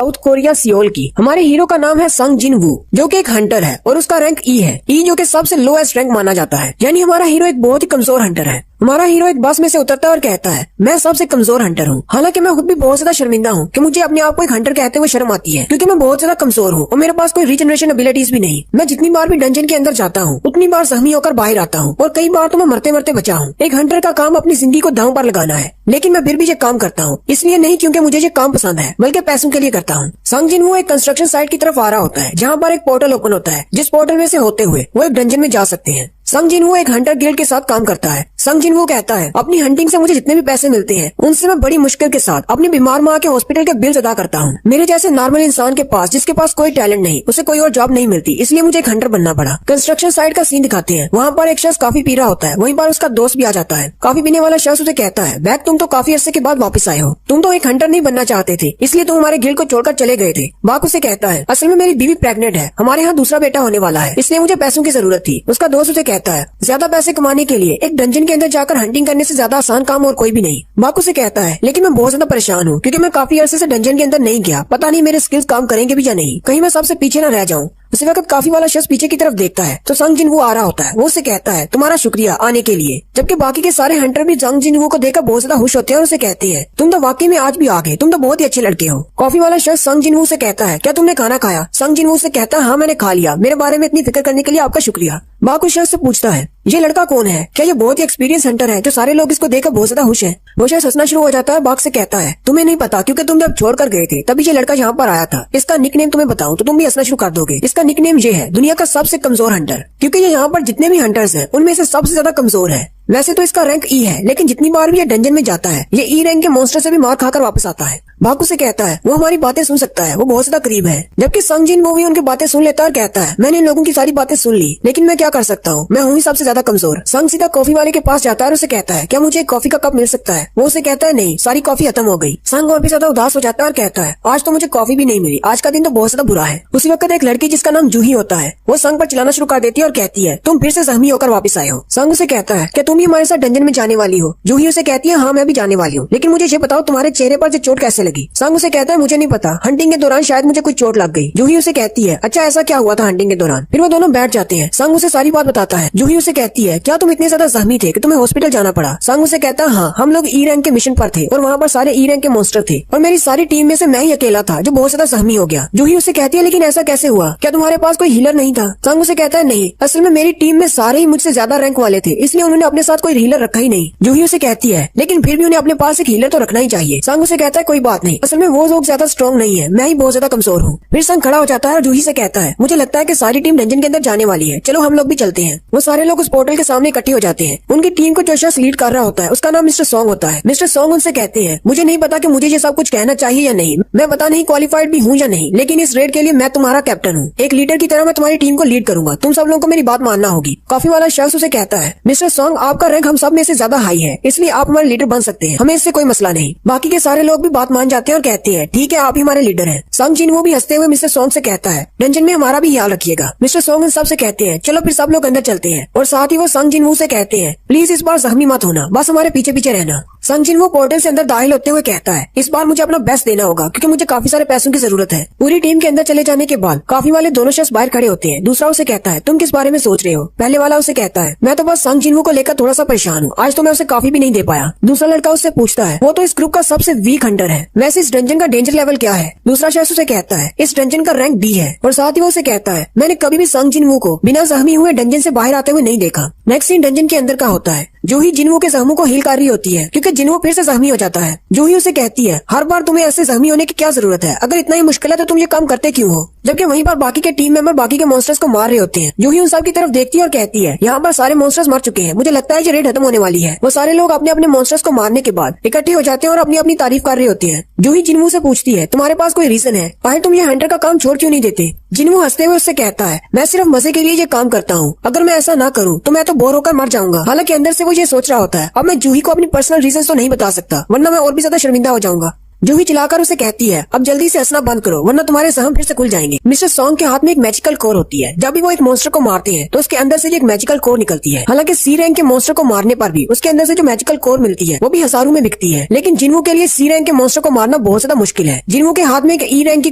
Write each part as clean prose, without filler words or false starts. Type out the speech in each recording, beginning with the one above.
South Korea Seoul की। हमारे hero का नाम है संग जिन वू, जो कि एक हंटर है और उसका रैंक ई है। ई जो कि सबसे लोएस्ट रैंक माना जाता है, यानी हमारा हीरो एक बहुत ही कमजोर हंटर है। हमारा हीरो एक बस में से उतरता है और कहता है, मैं सबसे कमजोर हंटर हूँ। हालांकि मैं खुद भी बहुत ज्यादा शर्मिंदा हूँ कि मुझे अपने आप को एक हंटर कहते हुए शर्म आती है, क्योंकि मैं बहुत ज्यादा कमजोर हूँ और मेरे पास कोई रीजनरेशन एबिलिटीज भी नहीं। मैं जितनी बार भी डंजन के अंदर जाता हूँ उतनी बार जख्मी होकर बाहर आता हूँ और कई बार तो मैं मरते मरते बचा हूँ। एक हंटर का काम अपनी जिंदगी को दांव पर लगाना है, लेकिन मैं फिर भी ये काम करता हूँ, इसलिए नहीं क्योंकि मुझे ये काम पसंद है, बल्कि पैसों के लिए करता हूँ। संग जिन वो एक कंस्ट्रक्शन साइट की तरफ आ रहा होता है, जहाँ पर एक पोर्टल ओपन होता है, जिस पोर्टल में से होते हुए वो एक डंजन में जा सकते हैं। संग जिन वो एक हंटर गिल्ड के साथ काम करता है। संग जिन वो कहता है, अपनी हंटिंग से मुझे जितने भी पैसे मिलते हैं उनसे मैं बड़ी मुश्किल के साथ अपनी बीमार माँ के हॉस्पिटल के बिल्स अदा करता हूँ। मेरे जैसे नॉर्मल इंसान के पास, जिसके पास कोई टैलेंट नहीं, उसे कोई और जॉब नहीं मिलती, इसलिए मुझे एक हंटर बनना पड़ा। कंस्ट्रक्शन साइट का सीन दिखाते हैं। वहाँ पर एक शख्स काफी पी रहा होता है, वहीं पर उसका दोस्त भी आ जाता है। काफी पीने वाला शख्स उसे कहता है, बैक तुम तो काफी अरसे के बाद वापस आए हो, तुम तो एक हंटर नहीं बनना चाहते थे, इसलिए तुम हमारे गिल्ड को छोड़कर चले गए थे। बाक उसे कहता है, असल में मेरी बीवी प्रेग्नेंट है, हमारे यहाँ दूसरा बेटा होने वाला है, इसलिए मुझे पैसों की जरूरत थी। उसका दोस्त उसे कहता है, ज्यादा पैसे कमाने के लिए एक डंजन के अंदर जाकर हंटिंग करने से ज्यादा आसान काम और कोई भी नहीं। बाक उसे कहता है, लेकिन मैं बहुत ज्यादा परेशान हूँ, क्योंकि मैं काफी अरसे से डंजन के अंदर नहीं गया, पता नहीं मेरे स्किल्स काम करेंगे भी या नहीं, कहीं मैं सबसे पीछे न रह जाऊँ। उसी वक्त काफी वाला शख्स पीछे की तरफ देखता है तो संग जिन वो आ रहा होता है। वो उसे कहता है, तुम्हारा शुक्रिया आने के लिए। जबकि बाकी के सारे हंटर भी संग जिन वो को देखकर बहुत ज्यादा खुश होते हैं और उसे कहते हैं, तुम तो वाकई में आज भी आ गए, तुम तो बहुत ही अच्छे लड़के हो। कॉफी वाला शख्स संग जिन वो से कहता है, क्या तुमने खाना खाया? संग जिन वो से कहता है, हाँ मैंने खा लिया, मेरे बारे में इतनी फिक्र करने के लिए आपका शुक्रिया। बाक उस शख्स से पूछता है, ये लड़का कौन है? क्या ये बहुत ही एक्सपीरियंस हंटर है जो सारे लोग इसको देखकर बहुत ज्यादा खुश है? वो शख्स हंसना शुरू हो जाता है। बाक से कहता है, तुम्हें नहीं पता, क्योंकि तुम जब छोड़ कर गए थे तभी ये लड़का यहाँ पर आया था। इसका निकनेम तुम्हें बताऊं तो तुम भी हंसना शुरू कर दोगे। इसका निकनेम ये है, दुनिया का सबसे कमजोर हंटर, क्योंकि ये यहाँ पर जितने भी हंटर्स हैं उनमें से सबसे ज्यादा कमजोर है। वैसे तो इसका रैंक ई है, लेकिन जितनी बार भी ये डंजन में जाता है ये ई रैंक के मॉन्स्टर से भी मार खाकर वापस आता है। बाकू से कहता है, वो हमारी बातें सुन सकता है, वो बहुत ज्यादा करीब है। जबकि संग जिन वो भी उनकी बातें सुन लेता है और कहता है, मैंने इन लोगों की सारी बातें सुन ली, लेकिन मैं क्या कर सकता हूँ, मैं हूँ ही सबसे ज्यादा कमजोर। संग सीधा कॉफी वाले के पास जाता है और उसे कहता है, क्या मुझे एक कॉफी का कप मिल सकता है? वो उसे कहता है, नहीं, सारी कॉफी खत्म हो गई। संग और भी ज्यादा उदास हो जाता है और कहता है, आज तो मुझे कॉफी भी नहीं मिली, आज का दिन तो बहुत ज्यादा बुरा है। उसी वक्त एक लड़की जिसका नाम जूही होता है, वो संग पर चिल्लाना शुरू कर देती है और कहती है, तुम फिर से जख्मी होकर वापस आए हो। संग उसे कहता है, क्या तुम भी हमारे साथ डंजन में जाने वाली हो? जूही उसे कहती है, हाँ मैं भी जाने वाली हूँ, लेकिन मुझे ये बताओ तुम्हारे चेहरे पर चोट कैसे लगी? संग उसे कहता है, मुझे नहीं पता, हंटिंग के दौरान शायद मुझे कुछ चोट लग गई। जूही उसे कहती है, अच्छा ऐसा क्या हुआ था हंटिंग के दौरान? फिर वो दोनों बैठ जाते हैं। संग उसे सारी बात बताता है। जूही उसे कहती है, क्या तुम इतने ज्यादा जख्मी थे कि तुम्हें हॉस्पिटल जाना पड़ा? संग उसे कहता है, हाँ, हम लोग ई रैंक के मिशन पर थे और वहाँ पर सारे ई रैंक के मॉन्स्टर थे और मेरी सारी टीम में से मैं ही अकेला था जो बहुत ज्यादा जख्मी हो गया। जूही उसे कहती है, लेकिन ऐसा कैसे हुआ? क्या तुम्हारे पास कोई हीलर नहीं था? संग उसे कहता है, नहीं, असल में मेरी टीम में सारे ही मुझसे ज्यादा रैंक वाले थे, इसलिए उन्होंने अपने साथ कोई हीलर रखा ही नहीं। जूही उसे कहती है, लेकिन फिर भी उन्हें अपने पास एक हीलर तो रखना ही चाहिए। संग उसे कहता है, कोई बात नहीं, असल में वो लोग ज्यादा स्ट्रॉन्ग नहीं है, मैं ही बहुत ज्यादा कमजोर हूँ। फिर संग खड़ा हो जाता है और जूही से कहता है, मुझे लगता है कि सारी टीम डंजन के अंदर जाने वाली है, चलो हम लोग भी चलते हैं। वो सारे लोग उस पोर्टल के सामने इकट्ठे हो जाते हैं। उनकी टीम को जो शख्स लीड कर रहा होता है उसका नाम मिस्टर सॉन्ग होता है। मिस्टर सॉन्ग उनसे कहते हैं, मुझे नहीं पता कि मुझे ये सब कुछ कहना चाहिए या नहीं, मैं पता नहीं क्वालिफाइड भी हूँ या नहीं, लेकिन इस रेड के लिए मैं तुम्हारा कैप्टन हूँ, एक लीडर की तरह मैं तुम्हारी टीम को लीड करूंगा, तुम सब लोगों को मेरी बात मानना होगी। कॉफी वाला शख्स उसे कहता है, मिस्टर सॉन्ग आपका रैंक हम सब में से ज्यादा हाई है, इसलिए आप हमारे लीडर बन सकते हैं, हमें इससे कोई मसला नहीं। बाकी के सारे लोग भी बात मान जाते हैं और कहते हैं, ठीक है, आप ही हमारे लीडर हैं। संग जिन वो भी हंसते हुए मिस्टर सॉन्ग से कहता है, डंजन में हमारा भी ख्याल रखिएगा। मिस्टर सॉन्ग सबसे कहते हैं, चलो फिर सब लोग अंदर चलते हैं, और साथ ही वो संग जिन वो से कहते हैं, प्लीज इस बार जख्मी मत होना, बस हमारे पीछे पीछे रहना। संग जिन वो पोर्टल से अंदर दाखिल होते हुए कहता है, इस बार मुझे अपना बेस्ट देना होगा, क्योंकि मुझे काफी सारे पैसों की जरूरत है। पूरी टीम के अंदर चले जाने के बाद काफी वाले दोनों शख्स बाहर खड़े होते हैं। दूसरा उसे कहता है, तुम किस बारे में सोच रहे हो? पहले वाला उसे कहता है, मैं तो बस संग जिन वो को लेकर थोड़ा सा परेशान हूँ, आज तो मैं उसे काफी भी नहीं दे पाया। दूसरा लड़का उससे पूछता है, वो तो इस ग्रुप का सबसे वीक हंटर है, वैसे इस डंजन का डेंजर लेवल क्या है? दूसरा शख्स उसे कहता है, इस डंजन का रैंक डी है, और साथ ही वो उसे कहता है, मैंने कभी भी संग जिन वो को बिना जख्मी हुए डंजन से बाहर आते हुए नहीं देखा। नेक्स्ट सीन डंजन के अंदर का होता है। जूही जिनवो के जख्मों को हील कर रही होती है, क्योंकि जिनवो फिर से जख्मी हो जाता है। जूही उसे कहती है, हर बार तुम्हें ऐसे जख्मी होने की क्या जरूरत है? अगर इतना ही मुश्किल है तो तुम ये काम करते क्यों हो? जबकि वहीं पर बाकी के टीम मेंबर बाकी के मॉन्स्टर्स को मार रहे होते हैं। जूही उन सब की तरफ देखती है और कहती है, यहाँ पर सारे मॉन्स्टर्स मर चुके हैं, मुझे लगता है ये रेड खत्म होने वाली है। वो सारे लोग अपने अपने मॉन्स्टर्स को मारने के बाद इकट्ठे हो जाते हैं और अपनी अपनी तारीफ कर रहे होते हैं। जूही जिनवो से पूछती है, तुम्हारे पास कोई रीजन है? आखिर तुम ये हंटर का काम छोड़ क्यों नहीं देते? जिनवो हंसते हुए उससे कहता है, मैं सिर्फ मजे के लिए ये काम करता हूँ, अगर मैं ऐसा ना करूँ तो मैं तो बोर होकर मर जाऊंगा। हालांकि अंदर से वो ये सोच रहा होता है, अब मैं जूही को अपनी पर्सनल रीजन तो नहीं बता सकता, वरना मैं और भी ज्यादा शर्मिंदा हो जाऊंगा। जूही चिल्लाकर उसे कहती है, अब जल्दी से हंसना बंद करो वरना तुम्हारे जहम फिर से खुल जाएंगे। मिस्टर सॉन्ग के हाथ में एक मैजिकल कोर होती है। जब भी वो एक मॉन्स्टर को मारते हैं तो उसके अंदर से एक मैजिकल कोर निकलती है। हालांकि सी रैंक के मॉन्स्टर को मारने पर भी उसके अंदर से जो मैजिकल कोर मिलती है वो भी हजारों में बिकती है। लेकिन जिन्वू के लिए सी रैंक के मॉन्स्टर को मारना बहुत ज्यादा मुश्किल है। जिन्वू के हाथ में एक ई रैंक की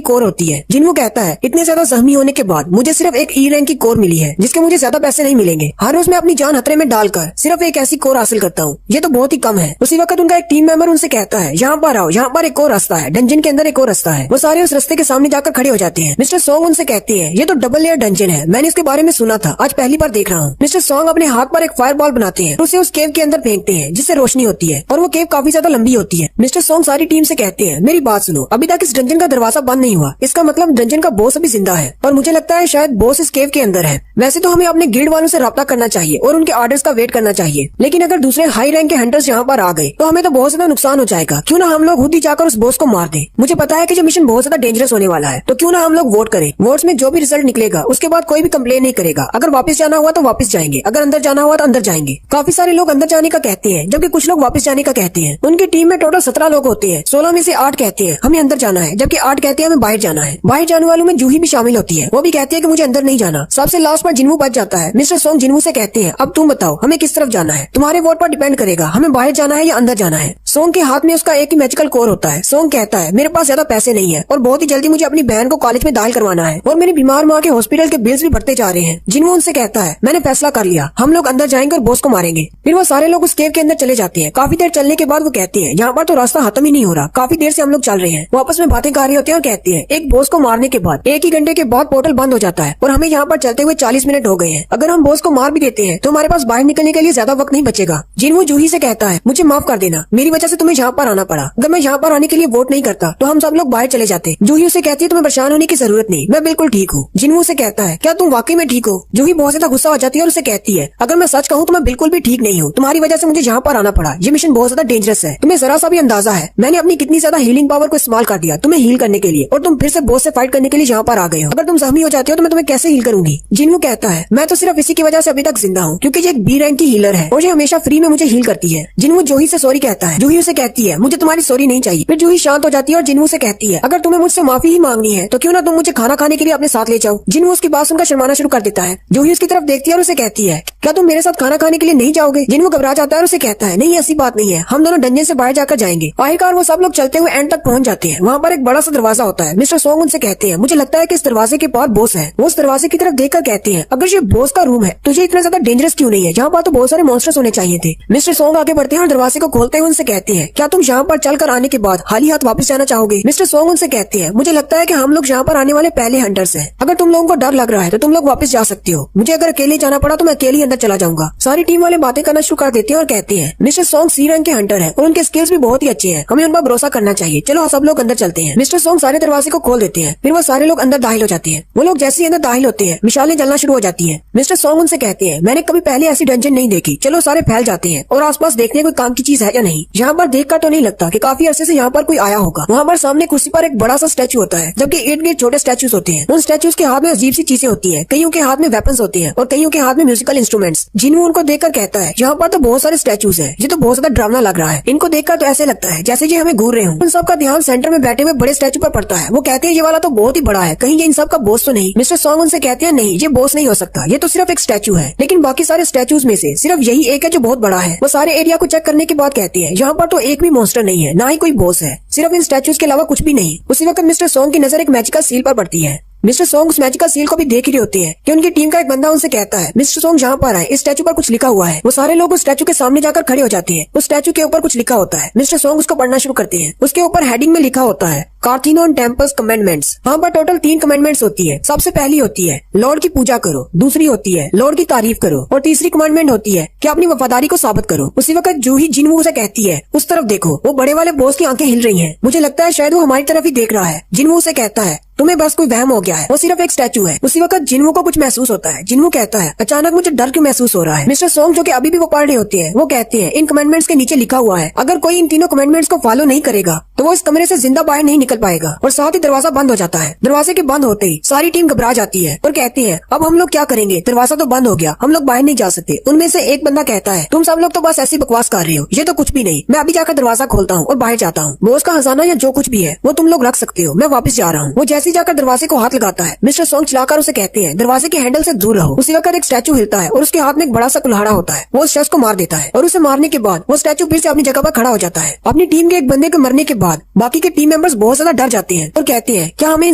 कोर होती है। जिन्वू कहता है, इतने ज्यादा जख्मी होने के बाद मुझे सिर्फ एक ई रैंक की कोर मिली है जिसके मुझे ज्यादा पैसे नहीं मिलेंगे। हर रोज मैं अपनी जान खतरे में डालकर सिर्फ एक ऐसी कोर हासिल करता हूँ, ये तो बहुत ही कम है। उसी वक्त उनका एक टीम मेंबर उनसे कहता है, यहाँ पर आओ, यहाँ पर एक और रास्ता है, डंजन के अंदर एक और रास्ता है। वो सारे उस रास्ते के सामने जाकर खड़े हो जाते हैं। मिस्टर सॉन्ग उनसे कहते हैं, ये तो डबल लेयर डंजन है, मैंने इसके बारे में सुना था, आज पहली बार देख रहा हूँ। मिस्टर सॉन्ग अपने हाथ पर एक फायर बॉल बनाते हैं, उसे उस केव के अंदर फेंकते हैं जिससे रोशनी होती है और वो केव काफी ज्यादा लंबी होती है। मिस्टर सॉन्ग सारी टीम से कहते हैं, मेरी बात सुनो, अभी तक इस डंजन का दरवाजा बंद नहीं हुआ, इसका मतलब डंजन का बॉस अभी जिंदा है और मुझे लगता है शायद बॉस इस केव के अंदर है। वैसे तो हमें अपने गिल्ड वालों से रब्ता करना चाहिए और उनके ऑर्डर्स का वेट करना चाहिए, लेकिन अगर दूसरे हाई रैंक के हंटर्स यहाँ पर आ गए तो हमें तो बहुत ज्यादा नुकसान हो जाएगा। क्यों ना हम लोग खुद ही जाकर उस बॉस को मार दें। मुझे पता है कि जो मिशन बहुत ज्यादा डेंजरस होने वाला है, तो क्यों ना हम लोग वोट करें। वोट्स में जो भी रिजल्ट निकलेगा उसके बाद कोई भी कंप्लेन नहीं करेगा। अगर वापस जाना हुआ तो वापस जाएंगे, अगर अंदर जाना हुआ तो अंदर जाएंगे। काफी सारे लोग अंदर जाने का कहते हैं जबकि कुछ लोग वापस जाने का कहते हैं। उनकी टीम में टोटल 17 लोग होते हैं। 16 में से 8 कहते हैं हमें अंदर जाना है, जबकि 8 कहते हैं हमें बाहर जाना है। बाहर जाने वालों में जूही भी शामिल होती है, वो भी कहती है कि मुझे अंदर नहीं जाना। सबसे लास्ट पर जिन्वू बच जाता है। मिस्टर सॉन्ग जिन्वू से कहते हैं, अब तुम बताओ हमें किस तरफ जाना है, तुम्हारे वोट पर डिपेंड करेगा हमें बाहर जाना है या अंदर जाना है। सॉन्ग के हाथ में उसका एक ही मैजिकल कोर होता है। सॉन्ग कहता है, मेरे पास ज्यादा पैसे नहीं है और बहुत ही जल्दी मुझे अपनी बहन को कॉलेज में दाखिल करवाना है और मेरी बीमार माँ के हॉस्पिटल के बिल्स भी बढ़ते जा रहे हैं। जिन्वू उनसे कहता है, मैंने फैसला कर लिया, हम लोग अंदर जाएंगे और बॉस को मारेंगे। फिर वो सारे लोग उस केव के अंदर चले जाते हैं। काफी देर चलने के बाद वो कहते हैं, यहाँ पर तो रास्ता खत्म ही नहीं हो रहा, काफी देर से हम लोग चल रहे हैं। वो आपस में बातें कर रहे होते हैं और कहते हैं, एक बॉस को मारने के बाद 1 ही घंटे के बाद पोर्टल बंद हो जाता है और हमें यहाँ पर चलते हुए 40 मिनट हो गए हैं। अगर हम बॉस को मार भी देते हैं तो हमारे पास बाहर निकलने के लिए ज्यादा वक्त नहीं बचेगा। जिन्वू जूही से कहता है, मुझे माफ कर देना, मेरी वजह से तुम्हें यहाँ पर आना पड़ा। अगर मैं यहाँ पर आने के लिए वोट नहीं करता तो हम सब लोग बाहर चले जाते। जूही उसे कहती है, तुम्हें परेशान होने की जरूरत नहीं, मैं बिल्कुल ठीक हूँ। जिन्वू से कहता है, क्या तुम वाकई में ठीक हो? जूही बहुत ज्यादा गुस्सा हो जाती है और उसे कहती है, अगर मैं सच कहूँ तो मैं बिल्कुल भी ठीक नहीं हूँ, तुम्हारी वजह से मुझे यहाँ पर आना पड़ा। ये मिशन बहुत ज्यादा डेंजरस है, तुम्हें जरा सा भी अंदाजा है मैंने अपनी कितनी ज्यादा हीलिंग पावर को इस्तेमाल कर दिया तुम्हें हील करने के लिए, और तुम फिर से बॉस से फाइट करने के लिए यहाँ पर आ गए हो। अगर तुम जख्मी हो जाते हो तो मैं तुम्हें कैसे हील करूंगी? जिन्वू कहता है, मैं तो सिर्फ इसी की वजह से अभी तक जिंदा हूँ क्योंकि ये एक बी रैंक की हीलर है और ये हमेशा फ्री में मुझे हील करती है। जिन्वू जूही से सॉरी कहता है। जूही उसे कहती है, मुझे तुम्हारी सॉरी नहीं चाहिए। फिर जूही शांत हो जाती है और जिन्वू से कहती है, अगर तुम्हें मुझसे माफी ही मांगनी है तो क्यों ना तुम मुझे खाना खाने के लिए अपने साथ ले जाओ। जिन्वू उसकी बात सुनकर शर्माना शुरू कर देता है। जूही उसकी तरफ देखती है और उसे कहती है, क्या तुम मेरे साथ खाना खाने के लिए नहीं जाओगे? जिन्वू घबरा जाता है और उसे कहता है, नहीं ऐसी बात नहीं है, हम दोनों डंजन से बाहर जाकर जाएंगे। आखिरकार वो सब लोग चलते हुए एंड तक पहुंच जाते हैं। वहाँ पर एक बड़ा सा दरवाजा होता है। मिस्टर सॉन्ग उनसे कहते हैं, मुझे लगता है कि इस दरवाजे के पास बॉस है। वो उस दरवाजे की तरफ देखकर कहते हैं, अगर ये बॉस का रूम है तो ये इतना ज्यादा डेंजरस क्यों नहीं है? यहाँ पर तो बहुत सारे मॉन्स्टर्स होने चाहिए थे। मिस्टर सॉन्ग आगे बढ़ते हैं और दरवाजे को खोलते हुए उनसे कहते हैं, क्या तुम यहाँ पर चलकर आने के बाद खाली हाथ वापस जाना चाहोगे? मिस्टर सॉन्ग उनसे कहते हैं, मुझे लगता है कि हम लोग यहाँ पर आने वाले पहले हंटर्स हैं। अगर तुम लोगों को डर लग रहा है तो तुम लोग वापस जा सकते हो। मुझे अगर अकेले जाना पड़ा तो मैं अकेले ही अंदर चला जाऊंगा। सारी टीम वाले बातें करना शुरू कर देते हैं और कहते हैं, मिस्टर सॉन्ग सी रैंक के हंटर हैं और उनके स्किल्स भी बहुत ही अच्छे हैं, हमें उन पर भरोसा करना चाहिए। चलो सब लोग अंदर चलते हैं। मिस्टर सॉन्ग सारे दरवाजे को खोल देते हैं। फिर वो सारे लोग अंदर दाखिल हो जाते हैं। वो लोग जैसे ही अंदर दाखिल होते हैं मिसालें जलना शुरू हो जाती हैं। मिस्टर सॉन्ग उनसे कहते हैं, मैंने कभी पहले ऐसी डंजन नहीं देखी, चलो सारे फैल जाते हैं और आसपास देखते हैं कोई काम की चीज है या नहीं। यहाँ पर देखकर तो नहीं लगता कि काफी अरसे से यहाँ पर कोई आया होगा। वहाँ पर सामने कुर्सी पर एक बड़ा सा स्टैचू होता है, जबकि 8 छोटे स्टैचूज होते हैं। उन स्टैचूज के हाथ में अजीब सी चीजें होती है, कईयों के हाथ में वेपन्स होते हैं और कईयों के हाथ में म्यूजिकल इंस्ट्रूमेंट्स। जिन्वू उनको देखकर कहता है, यहाँ पर तो बहुत सारे स्टैचूज हैं, ये तो बहुत ज्यादा डरावना लग रहा है। इनको देखकर तो ऐसे लगता है जैसे ये हमें घूर रहे हों। उन सबका ध्यान सेंटर में बैठे हुए बड़े स्टैचू पर पड़ता है। वो कहते हैं, ये वाला तो बहुत ही बड़ा है, कहीं ये इन सब का बॉस तो नहीं? मिस्टर सॉन्ग उनसे कहते हैं, नहीं ये बॉस नहीं हो सकता, ये तो सिर्फ एक स्टैचू है। लेकिन बाकी सारे स्टैचूज में से सिर्फ यही एक है जो बहुत बड़ा है। वो सारे एरिया को चेक करने के बाद कहते हैं, यहाँ पर तो एक भी मॉन्स्टर नहीं है, ना ही कोई बॉस है, सिर्फ इन स्टैचूज के अलावा कुछ भी नहीं। उसी वक्त मिस्टर सॉन्ग की नजर एक मैजिकल सील पर पड़ती है। मिस्टर सॉन्ग उस मैजिकल सील को भी देख रहे होते हैं कि उनकी टीम का एक बंदा उनसे कहता है, मिस्टर सॉन्ग यहाँ पर आए, इस स्टैचू पर कुछ लिखा हुआ है। वो सारे लोग उस स्टैचू के सामने जाकर खड़े हो जाते हैं। उस स्टैचू के ऊपर कुछ लिखा होता है। मिस्टर सॉन्ग उसको पढ़ना शुरू करते हैं। उसके ऊपर हेडिंग में लिखा होता है, कार्थीनोन टेम्पल्स कमेंडमेंट्स। वहाँ पर टोटल 3 कमेंडमेंट्स होती है। सबसे पहली होती है लॉर्ड की पूजा करो, दूसरी होती है लॉर्ड की तारीफ करो और तीसरी कमांडमेंट होती है कि अपनी वफादारी को साबित करो। उसी वक्त जूही जिन्वू से कहती है, उस तरफ देखो, वो बड़े वाले बॉस की आंखें हिल रही हैं। मुझे लगता है शायद वो हमारी तरफ ही देख रहा है। जिन्वू से कहता है, तुम्हें बस कोई वहम हो गया है, वो सिर्फ एक स्टैचू है। उसी वक्त जिन्वू को कुछ महसूस होता है। जिन्वू कहता है अचानक मुझे डर क्यों महसूस हो रहा है। मिस्टर सोंग जो कि अभी भी वो पढ़ रहे होते हैं, वो कहते हैं इन कमेंडमेंट्स के नीचे लिखा हुआ है अगर कोई इन तीनों कमेंडमेंट्स को फॉलो नहीं करेगा तो वो इस कमरे से जिंदा बाहर नहीं निकल पाएगा। और साथ ही दरवाजा बंद हो जाता है। दरवाजे के बंद होते ही सारी टीम घबरा जाती है और कहती है अब हम लोग क्या करेंगे, दरवाजा तो बंद हो गया, हम लोग बाहर नहीं जा सकते। उनमें से एक बंदा कहता है तुम सब लोग तो बस ऐसी बकवास कर रहे हो, ये तो कुछ भी नहीं, मैं अभी जाकर दरवाजा खोलता हूँ और बाहर जाता हूँ। बॉस का खजाना या जो कुछ भी है वो तुम लोग रख सकते हो, मैं वापस जा रहा हूँ। वो जैसे ही जाकर दरवाजे को हाथ लगाता है, मिस्टर सोंग चिल्लाकर उसे कहते हैं दरवाजे के हैंडल से दूर रहो। उसी वक्त एक स्टैचू हिलता है और उसके हाथ में एक बड़ा सा कुल्हाड़ा होता है। वो उस शख्स को मार देता है और उसे मारने के बाद वो स्टैचू फिर से अपनी जगह पर खड़ा हो जाता है। अपनी टीम के एक बंदे के मरने के बाद बाकी के टीम मेंबर्स बहुत ज्यादा डर जाते हैं और कहते हैं क्या हमें इन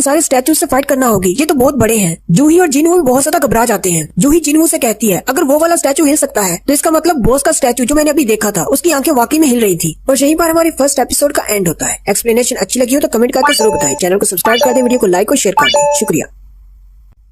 सारे स्टैचू से फाइट करना होगी, ये तो बहुत बड़े हैं। जूही और जिनवू भी बहुत ज्यादा घबरा जाते हैं। जूही जिनवू से कहती है अगर वो वाला स्टैचू हिल सकता है तो इसका मतलब बॉस का स्टैचू जो मैंने अभी देखा था उसकी आंखें वाकई में हिल रही थी। और यहीं पर हमारी फर्स्ट एपिसोड का एंड होता है। एक्सप्लेनेशन अच्छी लगी हो तो कमेंट करके जरूर बताएं। चैनल को सब्सक्राइब कर दें, वीडियो को लाइक और शेयर कर दें। शुक्रिया।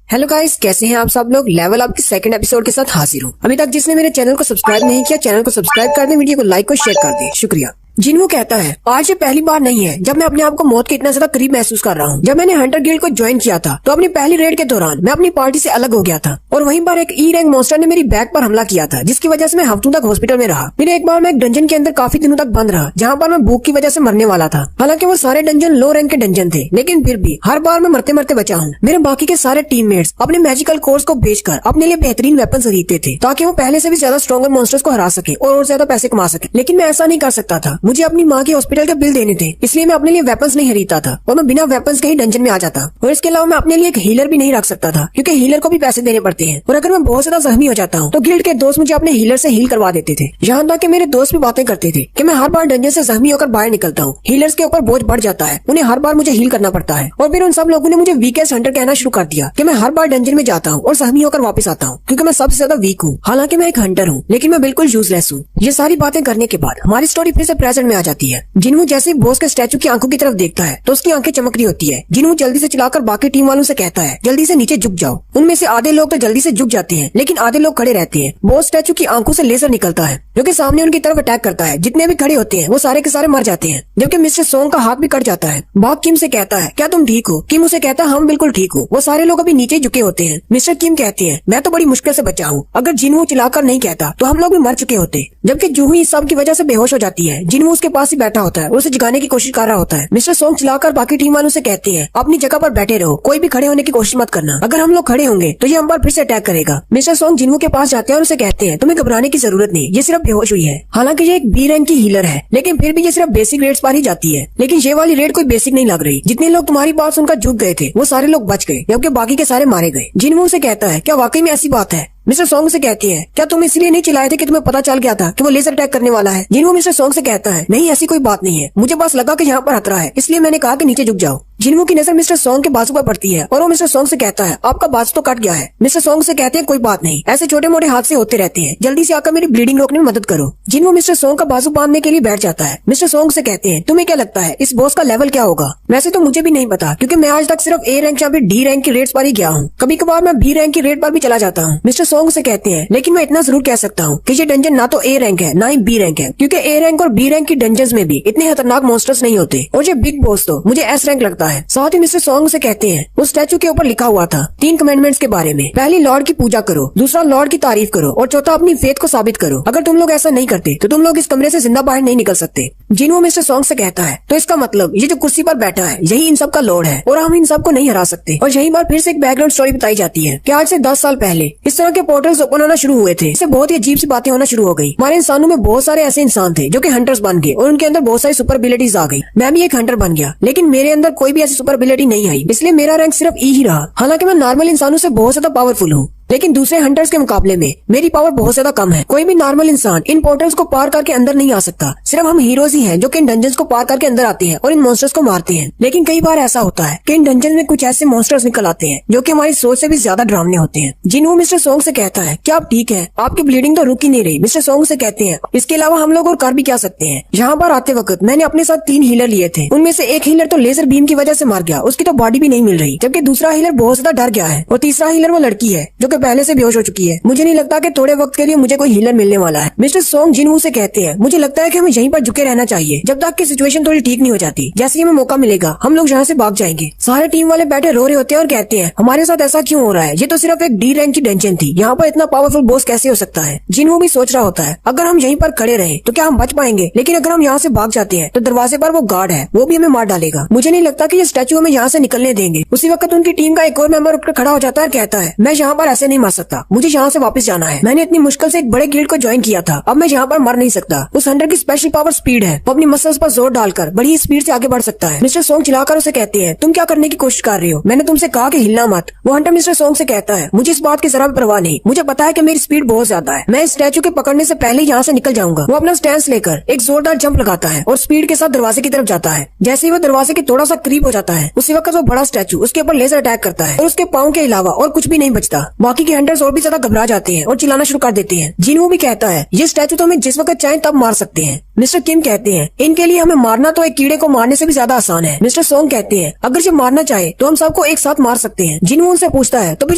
हेलो गाइस, कैसे हैं आप सब लोग। लेवल अप के सेकंड एपिसोड के साथ हाजिर हूँ। अभी तक जिसने मेरे चैनल को सब्सक्राइब नहीं किया, चैनल को सब्सक्राइब कर दें, वीडियो को लाइक और शेयर कर दें। शुक्रिया। जिनवू कहता है आज ये पहली बार नहीं है जब मैं अपने आप को मौत के इतना ज्यादा करीब महसूस कर रहा हूँ। जब मैंने हंटर गिल्ड को ज्वाइन किया था तो अपनी पहली रेड के दौरान मैं अपनी पार्टी से अलग हो गया था और वहीं पर एक ई रैंक मॉन्स्टर ने मेरी बैक पर हमला किया था, जिसकी वजह से मैं हफ्तों तक हॉस्पिटल में रहा। फिर एक बार मैं एक डंजन के अंदर काफी दिनों तक बंद रहा जहाँ पर मैं भूख की वजह से मरने वाला था। हालांकि वो सारे डंजन लो रैंक के डंजन थे, लेकिन फिर भी हर बार मैं मरते मरते बचा हूँ। मेरे बाकी के सारे टीममेट्स अपने मैजिकल कोर्स को बेचकर अपने लिए बेहतरीन वेपन खरीदते थे ताकि वो पहले से भी ज्यादा स्ट्रॉन्गर मॉन्स्टर्स को हरा सके और ज्यादा पैसे कमा सके। लेकिन मैं ऐसा नहीं कर सकता था, मुझे अपनी माँ के हॉस्पिटल के बिल देने थे, इसलिए मैं अपने लिए वेपन्स नहीं खरीदता था और मैं बिना वेपन्स के ही डंजन में आ जाता। और इसके अलावा मैं अपने लिए एक हीलर भी नहीं रख सकता था क्योंकि हीलर को भी पैसे देने पड़ते हैं। और अगर मैं बहुत ज्यादा जख्मी हो जाता हूँ तो गिल्ड के दोस्त मुझे अपने हीलर से हील करवा देते थे। यहाँ तक कि मेरे दोस्त भी बातें करते थे कि मैं हर बार डंजन से जख्मी होकर बाहर निकलता हूँ, हीलर्स के ऊपर बोझ बढ़ जाता है, उन्हें हर बार मुझे हील करना पड़ता है। और फिर उन सब लोगों ने मुझे वीकेस्ट हंटर कहना शुरू कर दिया कि मैं हर बार डंजन में जाता हूँ और जख्मी होकर वापस आता हूँ क्योंकि मैं सबसे ज्यादा वीक हूँ। हालांकि मैं एक हंटर हूँ लेकिन मैं बिल्कुल यूजलेस हूँ। ये सारी बातें करने के बाद हमारी स्टोरी फिर से प्रेजेंट में आ जाती है। जिनवू जैसे बॉस के स्टैचू की आंखों की तरफ देखता है तो उसकी आंखें चमक रही होती है। जिनवू जल्दी से चिल्लाकर बाकी टीम वालों से कहता है जल्दी से नीचे झुक जाओ। उनमें से आधे लोग तो जल्दी से झुक जाते हैं लेकिन आधे लोग खड़े रहते हैं। बॉस स्टैचू की आंखों से लेजर निकलता है जो कि सामने उनकी तरफ अटैक करता है। जितने भी खड़े होते हैं वो सारे के सारे मर जाते हैं, जबकि मिस्टर सोंग का हाथ भी कट जाता है। बाग किम से कहता है क्या तुम ठीक हो। किम उसे कहता है हम बिल्कुल ठीक हो। वो सारे लोग अभी नीचे झुके होते हैं। मिस्टर किम कहती है मैं तो बड़ी मुश्किल से बचा हूँ, अगर जिनवू चिल्लाकर नहीं कहता तो हम लोग भी मर चुके होते। जबकि जूही इस सब की वजह से बेहोश हो जाती है। जिनवू उसके पास ही बैठा होता है और उसे जगाने की कोशिश कर रहा होता है। मिस्टर सोंग चिल्लाकर बाकी टीम वालों से कहते हैं अपनी जगह पर बैठे रहो, कोई भी खड़े होने की कोशिश मत करना, अगर हम लोग खड़े होंगे तो ये हम पर फिर से अटैक करेगा। मिस्टर सोंग जिनवू के पास जाते हैं और उसे कहते हैं तुम्हें घबराने की जरूरत नहीं, ये सिर्फ बेहोश हुई है। हालांकि ये एक बी रैंक की हीलर है लेकिन फिर भी ये सिर्फ बेसिक रेड्स पर ही जाती है। लेकिन ये वाली रेड कोई बेसिक नहीं लग रही। जितने लोग तुम्हारी बात सुनकर झुक गए थे वो सारे लोग बच गए जबकि बाकी के सारे मारे गए। जिनवू से कहता है क्या वाकई में ऐसी बात है। मिस्टर सोंग से कहती है क्या तुम इसलिए नहीं चिल्लाए थे कि तुम्हें पता चल गया था कि वो लेजर अटैक करने वाला है। जिनवू मिस्टर सोंग से कहता है नहीं ऐसी कोई बात नहीं है, मुझे बस लगा कि यहाँ पर खतरा है इसलिए मैंने कहा कि नीचे झुक जाओ। जिनवू की नजर मिस्टर सोंग के बाजू पर पड़ती है और वो मिस्टर सोंग से कहता है आपका बाजू तो कट गया है। मिस्टर सोंग से कहते हैं कोई बात नहीं, ऐसे छोटे मोटे हादसे होते रहते हैं, जल्दी से आकर मेरी ब्लीडिंग रोकने में मदद करो। जिनवू मिस्टर सोंग का बाजू बांधने के लिए बैठ जाता है। मिस्टर सोंग से कहते हैं तुम्हें क्या लगता है इस बॉस का लेवल क्या होगा। वैसे तो मुझे भी नहीं पता क्योंकि मैं आज तक सिर्फ ए रैंक या फिर डी रैंक की रेड्स पर ही गया हूँ, कभी कभार मैं बी रैंक की रेड पर भी चला जाता हूँ। मिस्टर सोंग से कहते हैं लेकिन मैं इतना जरूर कह सकता हूँ कि ये डंजन ना तो ए रैंक है ना ही बी रैंक है क्योंकि ए रैंक और बी रैंक की डंजन्स में भी इतने खतरनाक मॉन्स्टर्स नहीं होते और ये बिग बॉस तो मुझे एस रैंक लगता है। साथ ही मिस्टर सोंग से कहते हैं उस स्टैचू के ऊपर लिखा हुआ था 3 कमेंडमेंट्स के बारे में। पहली लॉर्ड की पूजा करो, दूसरा लॉर्ड की तारीफ करो और चौथा अपनी फेथ को साबित करो। अगर तुम लोग ऐसा नहीं करते तो तुम लोग इस कमरे से जिंदा बाहर नहीं निकल सकते। जिनवू मिस्टर सोंग से कहता है तो इसका मतलब ये जो कुर्सी पर बैठा है यही इन सब का लॉर्ड है और हम इन सब को नहीं हरा सकते। और यही बार फिर से एक बैकग्राउंड स्टोरी बताई जाती है कि आज से 10 साल पहले इस तरह के पोर्टल्स ओपन होना शुरू हुए थे। इससे बहुत ही अजीब सी बातें होना शुरू हो गई। हमारे इंसानों में बहुत सारे ऐसे इंसान थे जो कि हंटर्स बन गए और उनके अंदर बहुत सारी सुपर एबिलिटीज आ गई। मैं भी एक हंटर बन गया लेकिन मेरे अंदर कोई भी ऐसी सुपर एबिलिटी नहीं आई, इसलिए मेरा रैंक सिर्फ ई ही रहा। हालांकि मैं नॉर्मल इंसानों से बहुत ज्यादा पावरफुल हूँ लेकिन दूसरे हंटर्स के मुकाबले में मेरी पावर बहुत ज्यादा कम है। कोई भी नॉर्मल इंसान इन पोर्टल्स को पार करके अंदर नहीं आ सकता, सिर्फ हम हीरोज ही हैं जो कि इन डंजन्स को पार करके अंदर आते हैं और इन मॉन्स्टर्स को मारते हैं। लेकिन कई बार ऐसा होता है कि इन डंजन में कुछ ऐसे मॉन्स्टर्स निकल आते हैं जो कि हमारी सोच से भी ज्यादा डरावने होते हैं। जिनवू मिस्टर सोंग से कहता है क्या आप ठीक है, आपकी ब्लीडिंग तो रुक ही नहीं रही। मिस्टर सोंग से कहते हैं इसके अलावा हम लोग और कर भी क्या सकते हैं। यहाँ पर आते वक्त मैंने अपने साथ 3 हीलर लिए थे, उनमें से एक हीलर तो लेजर बीम की वजह से मार गया, उसकी तो बॉडी भी नहीं मिल रही, जबकि दूसरा हीलर बहुत ज्यादा डर गया है और तीसरा हीलर वो लड़की है जो कि तो पहले से बेहोश हो चुकी है। मुझे नहीं लगता कि थोड़े वक्त के लिए मुझे कोई हीलर मिलने वाला है। मिस्टर सोंग जिनवू से कहते हैं, मुझे लगता है कि हमें यहीं पर झुके रहना चाहिए जब तक कि सिचुएशन थोड़ी ठीक नहीं हो जाती। जैसे ही हमें मौका मिलेगा हम लोग यहाँ से भाग जाएंगे। सारे टीम वाले बैठे रो रहे होते हैं और कहते हैं, हमारे साथ ऐसा क्यों हो रहा है? ये तो सिर्फ एक डी रैंक की डंजन थी, यहाँ पर इतना पावरफुल बॉस कैसे हो सकता है? जिनवू भी सोच रहा होता है, अगर हम यहीं पर खड़े रहे तो क्या हम बच पाएंगे? लेकिन अगर हम यहाँ से भाग जाते हैं तो दरवाजे पर वो गार्ड है, वो भी हमें मार डालेगा। मुझे नहीं लगता कि ये स्टैचू हमें यहाँ से निकलने देंगे। उसी वक्त उनकी टीम का एक और मेंबर उठकर खड़ा हो जाता है और कहता है, मैं यहाँ पर ऐसे नहीं मर सकता, मुझे यहाँ से वापस जाना है। मैंने इतनी मुश्किल से एक बड़े गिल्ड को ज्वाइन किया था, अब मैं यहाँ पर मर नहीं सकता। उस हंटर की स्पेशल पावर स्पीड है, वो अपनी मसल्स पर जोर डालकर बड़ी स्पीड से आगे बढ़ सकता है। मिस्टर सोंग चिल्लाकर उसे कहते हैं, तुम क्या करने की कोशिश कर रहे हो? मैंने तुमसे कहा कि हिलना मत। वो हंटर मिस्टर सोंग से कहता है, मुझे इस बात की जरा भी परवाह नहीं, मुझे पता है कि मेरी स्पीड बहुत ज्यादा है, मैं इस स्टैचू के पकड़ने से पहले यहाँ से निकल जाऊंगा। वो अपना स्टैंस लेकर एक जोरदार जंप लगाता है और स्पीड के साथ दरवाजे की तरफ जाता है। जैसे ही वो दरवाजे के थोड़ा सा करीब हो जाता है उसी वक्त वो बड़ा स्टैचू उसके ऊपर लेजर अटैक करता है और उसके पाँव के अलावा और कुछ भी नहीं बचता। बाकी के हंटर्स और भी ज्यादा घबरा जाते हैं और चिल्लाना शुरू कर देते हैं। जिनवू भी कहता है, ये स्टैचू तो हमें जिस वक्त चाहे तब मार सकते हैं। मिस्टर किम कहते हैं, इनके लिए हमें मारना तो एक कीड़े को मारने से भी ज्यादा आसान है। मिस्टर सोंग कहते हैं, अगर ये मारना चाहे तो हम सबको एक साथ मार सकते हैं। जिनवू उनसे पूछता है, तो फिर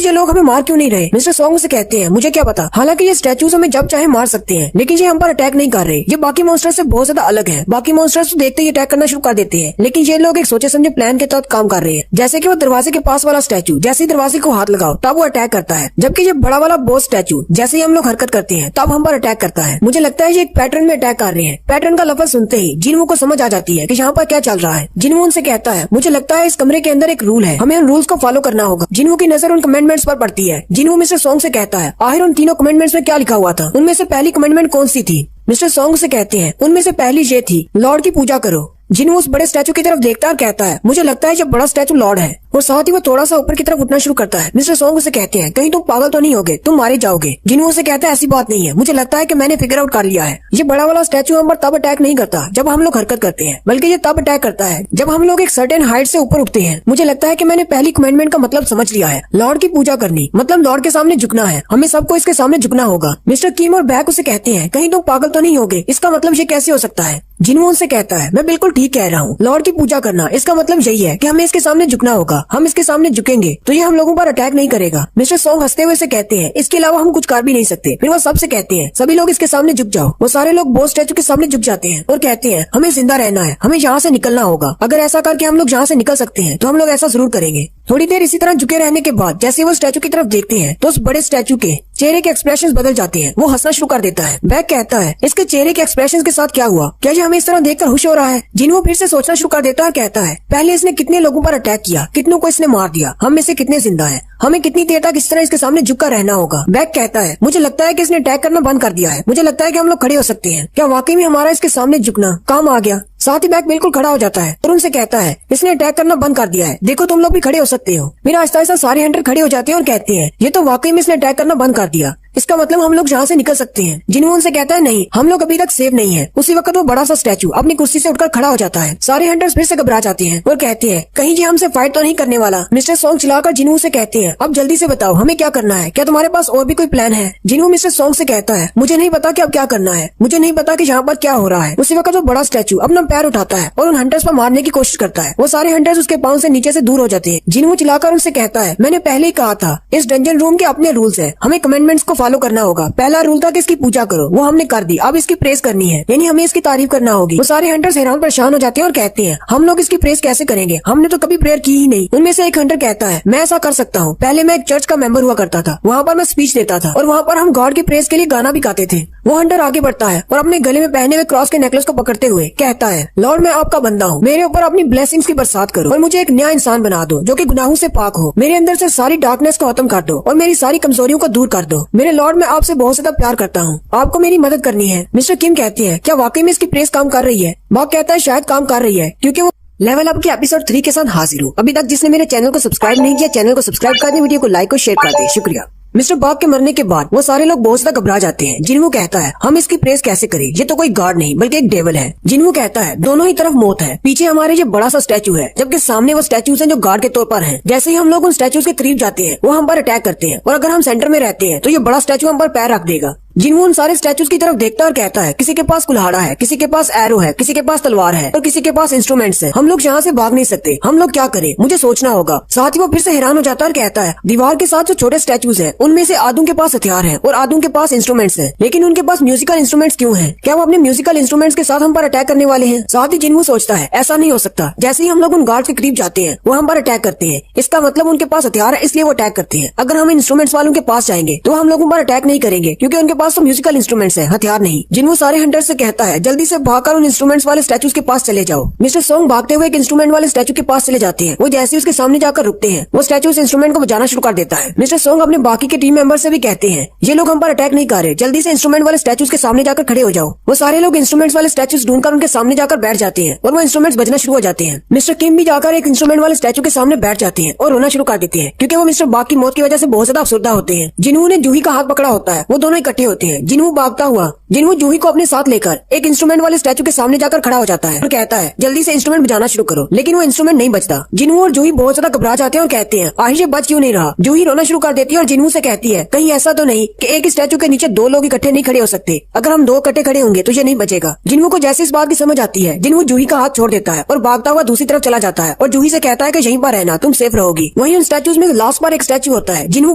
ये लोग हमें मार क्यों नहीं रहे? मिस्टर सोंग से कहते हैं, मुझे क्या पता, हालांकि ये स्टैचूज हमें जब चाहे मार सकते हैं, लेकिन ये हम पर अटैक नहीं कर रहे। ये बाकी मॉन्स्टर से बहुत ज्यादा अलग है। बाकी मॉन्स्टर्स तो देखते ही अटैक करना शुरू कर देते हैं, लेकिन ये लोग एक सोचे समझे प्लान के तहत काम कर रहे हैं। जैसे कि वो दरवाजे के पास वाला स्टैचू जैसे ही दरवाजे को हाथ लगाओ तब वो अटैक करता है, जबकि ये बड़ा वाला बॉस स्टैचू जैसे ही हम लोग हरकत करते हैं तब हम पर अटैक करता है। मुझे लगता है ये एक पैटर्न में अटैक कर रहे हैं। पैटर्न का लफ्ज सुनते ही जिनवू को समझ आ जाती है कि यहाँ पर क्या चल रहा है। जिनवू उनसे कहता है, मुझे लगता है इस कमरे के अंदर एक रूल है, हमें उन रूल्स को फॉलो करना होगा। जिनवू की नजर उन कमेंडमेंट्स पर पड़ती है। जिनवू मिस्टर सोंग से कहता है, आखिर उन तीनों कमेंडमेंट्स में क्या लिखा हुआ था? उनमें से पहली कमेंडमेंट कौन सी थी? मिस्टर सोंग से कहते हैं, उनमें से पहली ये थी, लॉर्ड की पूजा करो। जिनवू उस बड़े स्टैचू की तरफ देखता है और कहता है, मुझे लगता है जब बड़ा स्टैचू लॉर्ड है। और साथ ही वो थोड़ा सा ऊपर की तरफ उठना शुरू करता है। मिस्टर सोंग उसे कहते हैं, कहीं तुम पागल तो नहीं होगे, तुम मारे जाओगे। जिनवू से कहता है, ऐसी बात नहीं है, मुझे लगता है कि मैंने फिगर आउट कर लिया है। ये बड़ा वाला स्टैचू हम पर तब अटैक नहीं करता जब हम लोग हरकत करते हैं, बल्कि ये तब अटैक करता है जब हम लोग एक सर्टेन हाइट से ऊपर उठते हैं। मुझे लगता है कि मैंने पहली कमेंडमेंट का मतलब समझ लिया है, लॉर्ड की पूजा करनी, मतलब लॉर्ड के सामने झुकना है। हमें सबको इसके सामने झुकना होगा। मिस्टर किम और बैक उसे कहते हैं, कहीं तुम पागल तो नहीं होगे, इसका मतलब ये कैसे हो सकता है? जिनवू उनसे कहता है, मैं बिल्कुल ठीक कह रहा हूँ, लॉर्ड की पूजा करना, इसका मतलब यही है कि हमें इसके सामने झुकना होगा। हम इसके सामने झुकेंगे तो ये हम लोगों पर अटैक नहीं करेगा। मिस्टर सोंग हंसते हुए से कहते हैं, इसके अलावा हम कुछ कर भी नहीं सकते। फिर वो सबसे कहते हैं, सभी लोग इसके सामने झुक जाओ। वो सारे लोग बॉस स्टैचू के सामने झुक जाते हैं और कहते हैं, हमें जिंदा रहना है, हमें यहाँ से निकलना होगा। अगर ऐसा करके हम लोग यहाँ से निकल सकते हैं तो हम लोग ऐसा जरूर करेंगे। थोड़ी देर इसी तरह झुके रहने के बाद जैसे वो स्टैचू की तरफ देखते हैं तो उस बड़े स्टैचू के चेहरे के एक्सप्रेशंस बदल जाते हैं। वो हंसना शुरू कर देता है। बैक कहता है, इसके चेहरे के एक्सप्रेशंस के साथ क्या हुआ? क्या ये हमें इस तरह देखकर खुश हो रहा है? जिनवू फिर से सोचना शुरू कर देता है, कहता है, पहले इसने कितने लोगों पर अटैक किया, कितनों को इसने मार दिया, हम में से कितने जिंदा हैं, हमें कितनी देर तक इस तरह इसके सामने झुक कर रहना होगा? बैक कहता है, मुझे लगता है कि इसने अटैक करना बंद कर दिया है, मुझे लगता है कि हम लोग खड़े हो सकते हैं। क्या वाकई में हमारा इसके सामने झुकना काम आ गया? साथ ही बैक बिल्कुल खड़ा हो जाता है और उनसे कहता है, इसने अटैक करना बंद कर दिया है, देखो तुम लोग भी खड़े हो सकते हो। फिर आहिस्ता आहिस्ता सारे हंटर खड़े हो जाते हैं और कहते हैं, ये तो वाकई में इसने अटैक करना बंद कर दिया, इसका मतलब हम लोग यहाँ से निकल सकते हैं। जिनवू उनसे कहता है, नहीं, हम लोग अभी तक सेफ नहीं है। उसी वक्त वो बड़ा सा स्टैचू अपनी कुर्सी से उठकर खड़ा हो जाता है। सारे हंटर्स फिर से घबरा जाते हैं और कहते हैं, कहीं ये हमसे फाइट तो नहीं करने वाला। मिस्टर सोंग चिल्लाकर जिनवू से कहते हैं, अब जल्दी से बताओ हमें क्या करना है, क्या तुम्हारे पास और भी कोई प्लान है? जिनवू मिस्टर सोंग से कहता है, मुझे नहीं पता कि अब क्या करना है, मुझे नहीं पता कि यहाँ पर क्या हो रहा है। उसी वक्त वो बड़ा स्टैचू अपना पैर उठाता है और उन हंटर्स पर मारने की कोशिश करता है। वो सारे हंटर्स उसके पाँव से नीचे से दूर हो जाते हैं। जिनवू चिल्लाकर उनसे कहता है, मैंने पहले ही कहा था, इस डंजन रूम के अपने रूल्स है, हमें कमेंडमेंट्स को फॉलो करना होगा। पहला रूल था कि इसकी पूजा करो, वो हमने कर दी, अब इसकी प्रेस करनी है, यानी हमें इसकी तारीफ करना होगी। वो सारे हंटर्स हैरान परेशान हो जाते हैं और कहते हैं, हम लोग इसकी प्रेस कैसे करेंगे, हमने तो कभी प्रेयर की ही नहीं। उनमें से एक हंटर कहता है, मैं ऐसा कर सकता हूँ, पहले मैं एक चर्च का मेंबर हुआ करता था, वहाँ पर मैं स्पीच देता था और वहाँ पर हम गॉड की प्रेस के लिए गाना भी गाते थे। वो हंटर आगे बढ़ता है और अपने गले में पहने हुए क्रॉस के नेकलेस को पकड़ते हुए कहता है, लॉर्ड मैं आपका बंदा हूँ, मेरे ऊपर अपनी ब्लेसिंग्स की बरसात करो और मुझे एक नया इंसान बना दो जो कि गुनाहों से पाक हो। मेरे अंदर से सारी डार्कनेस को खत्म कर दो और मेरी सारी कमजोरियों को दूर कर दो। मेरे लॉर्ड मैं आपसे बहुत ज्यादा प्यार करता हूँ, आपको मेरी मदद करनी है। मिस्टर किम कहते हैं, क्या वाकई में इसकी प्रेस काम कर रही है? बॉक कहता है, शायद काम कर रही है, क्योंकि वो लेवल अप के एपिसोड 3 के साथ हाजिर हूँ। अभी तक जिसने मेरे चैनल को सब्सक्राइब नहीं किया, चैनल को सब्सक्राइब कर दे, वीडियो को लाइक और शेयर कर दे, शुक्रिया। मिस्टर बॉक के मरने के बाद वो सारे लोग बहुत ज्यादा घबरा जाते हैं। जिनवू कहता है, हम इसकी प्रेस कैसे करें, ये तो कोई गॉड नहीं बल्कि एक डेविल है। जिनवू कहता है, दोनों ही तरफ मौत है, पीछे हमारे ये बड़ा सा स्टैचू है, जबकि सामने वो स्टैचूज हैं जो गार्ड के तौर पर हैं। जैसे ही हम लोग उन स्टैचूज के करीब जाते हैं वो हम पर अटैक करते हैं और अगर हम सेंटर में रहते हैं तो ये बड़ा स्टैचू हम पर पैर रख देगा। जिनवू उन सारे स्टैचूज की तरफ देखता और कहता है किसी के पास कुल्हाड़ा है, किसी के पास एरो है, किसी के पास तलवार है और किसी के पास इंस्ट्रूमेंट्स है। हम लोग यहाँ से भाग नहीं सकते, हम लोग क्या करें, मुझे सोचना होगा। साथ ही वो फिर से हैरान हो जाता है और कहता है दीवार के साथ जो छोटे स्टैचूज है उनमें से आधों के पास हथियार है और आधों के पास इंस्ट्रूमेंट्स है, लेकिन उनके पास म्यूजिकल इंस्ट्रूमेंट्स क्यों है? क्या वो अपने म्यूजिकल इंस्ट्रूमेंट्स के साथ हम पर अटैक करने वाले हैं? साथ ही जिनवू सोचता है ऐसा नहीं हो सकता। जैसे ही हम लोग उन गार्ड्स के करीब जाते हैं वो हम पर अटैक करते हैं, इसका मतलब उनके पास हथियार है इसलिए वो अटैक करते हैं। अगर हम इंस्ट्रूमेंट्स वालों के पास जाएंगे तो हम लोगों पर अटैक नहीं करेंगे क्योंकि उनके पास तो म्यूजिकल इंस्ट्रूमेंट्स है, हथियार नहीं। जिनवू सारे हंटर से कहता है जल्दी से भागकर उन इंस्ट्रूमेंट्स वाले स्टैचूज के पास चले जाओ। मिस्टर सोंग भागते हुए एक इंस्ट्रूमेंट वाले स्टैचू के पास चले जाते हैं। वो जैसे उसके सामने जाकर रुकते हैं वो स्टैचू उस इंस्ट्रूमेंट को बजाना शुरू कर देता है। मिस्टर सोंग अपने बाकी के टीम मेंबर से भी कहते हैं ये लोग हम पर अटैक नहीं कर रहे, जल्दी से इंस्ट्रूमेंट वाले स्टैचूज के सामने जाकर खड़े हो जाओ। वो सारे लोग इंस्ट्रूमेंट्स वाले स्टैचूज ढूंढकर उनके सामने जाकर बैठ जाते हैं और वो इंस्ट्रूमेंट्स बजना शुरू हो जाते हैं। मिस्टर किम भी जाकर एक इंस्ट्रूमेंट वाले स्टैचू के सामने बैठ जाते हैं और रोना शुरू कर देते हैं क्योंकि वो मिस्टर बाग की मौत की वजह से बहुत ज्यादा अफसरदा होते हैं। जिनवू ने जूही का हाथ पकड़ा होता है, वो दोनों इकट्ठे होते हैं। जिनवू भागता हुआ जिनवू जूही को अपने साथ लेकर एक इंस्ट्रूमेंट वाले स्टैचू के सामने जाकर खड़ा हो जाता है और कहता है जल्दी से इंस्ट्रूमेंट बजाना शुरू करो, लेकिन वो इंस्ट्रूमेंट नहीं बजता। जिनवू और जूही बहुत ज्यादा घबरा जाते हैं और कहते हैं आखिर ये बज क्यों नहीं रहा। जूही रोना शुरू कर देती है और जिनवू से कहती है कहीं ऐसा तो नहीं कि एक स्टैचू के नीचे दो लोग इकट्ठे नहीं खड़े हो सकते, अगर हम दो इकट्ठे खड़े होंगे तो ये नहीं बचेगा। जिनवू को जैसे इस बात की समझ आती है जिनवू जूही का हाथ छोड़ देता है और भागता हुआ दूसरी तरफ चला जाता है और जूही से कहता है कि यहीं पर रहना, तुम सेफ रहोगी। वहीं उन स्टैचूज में लास्ट बार एक स्टैचू होता है। जिनवू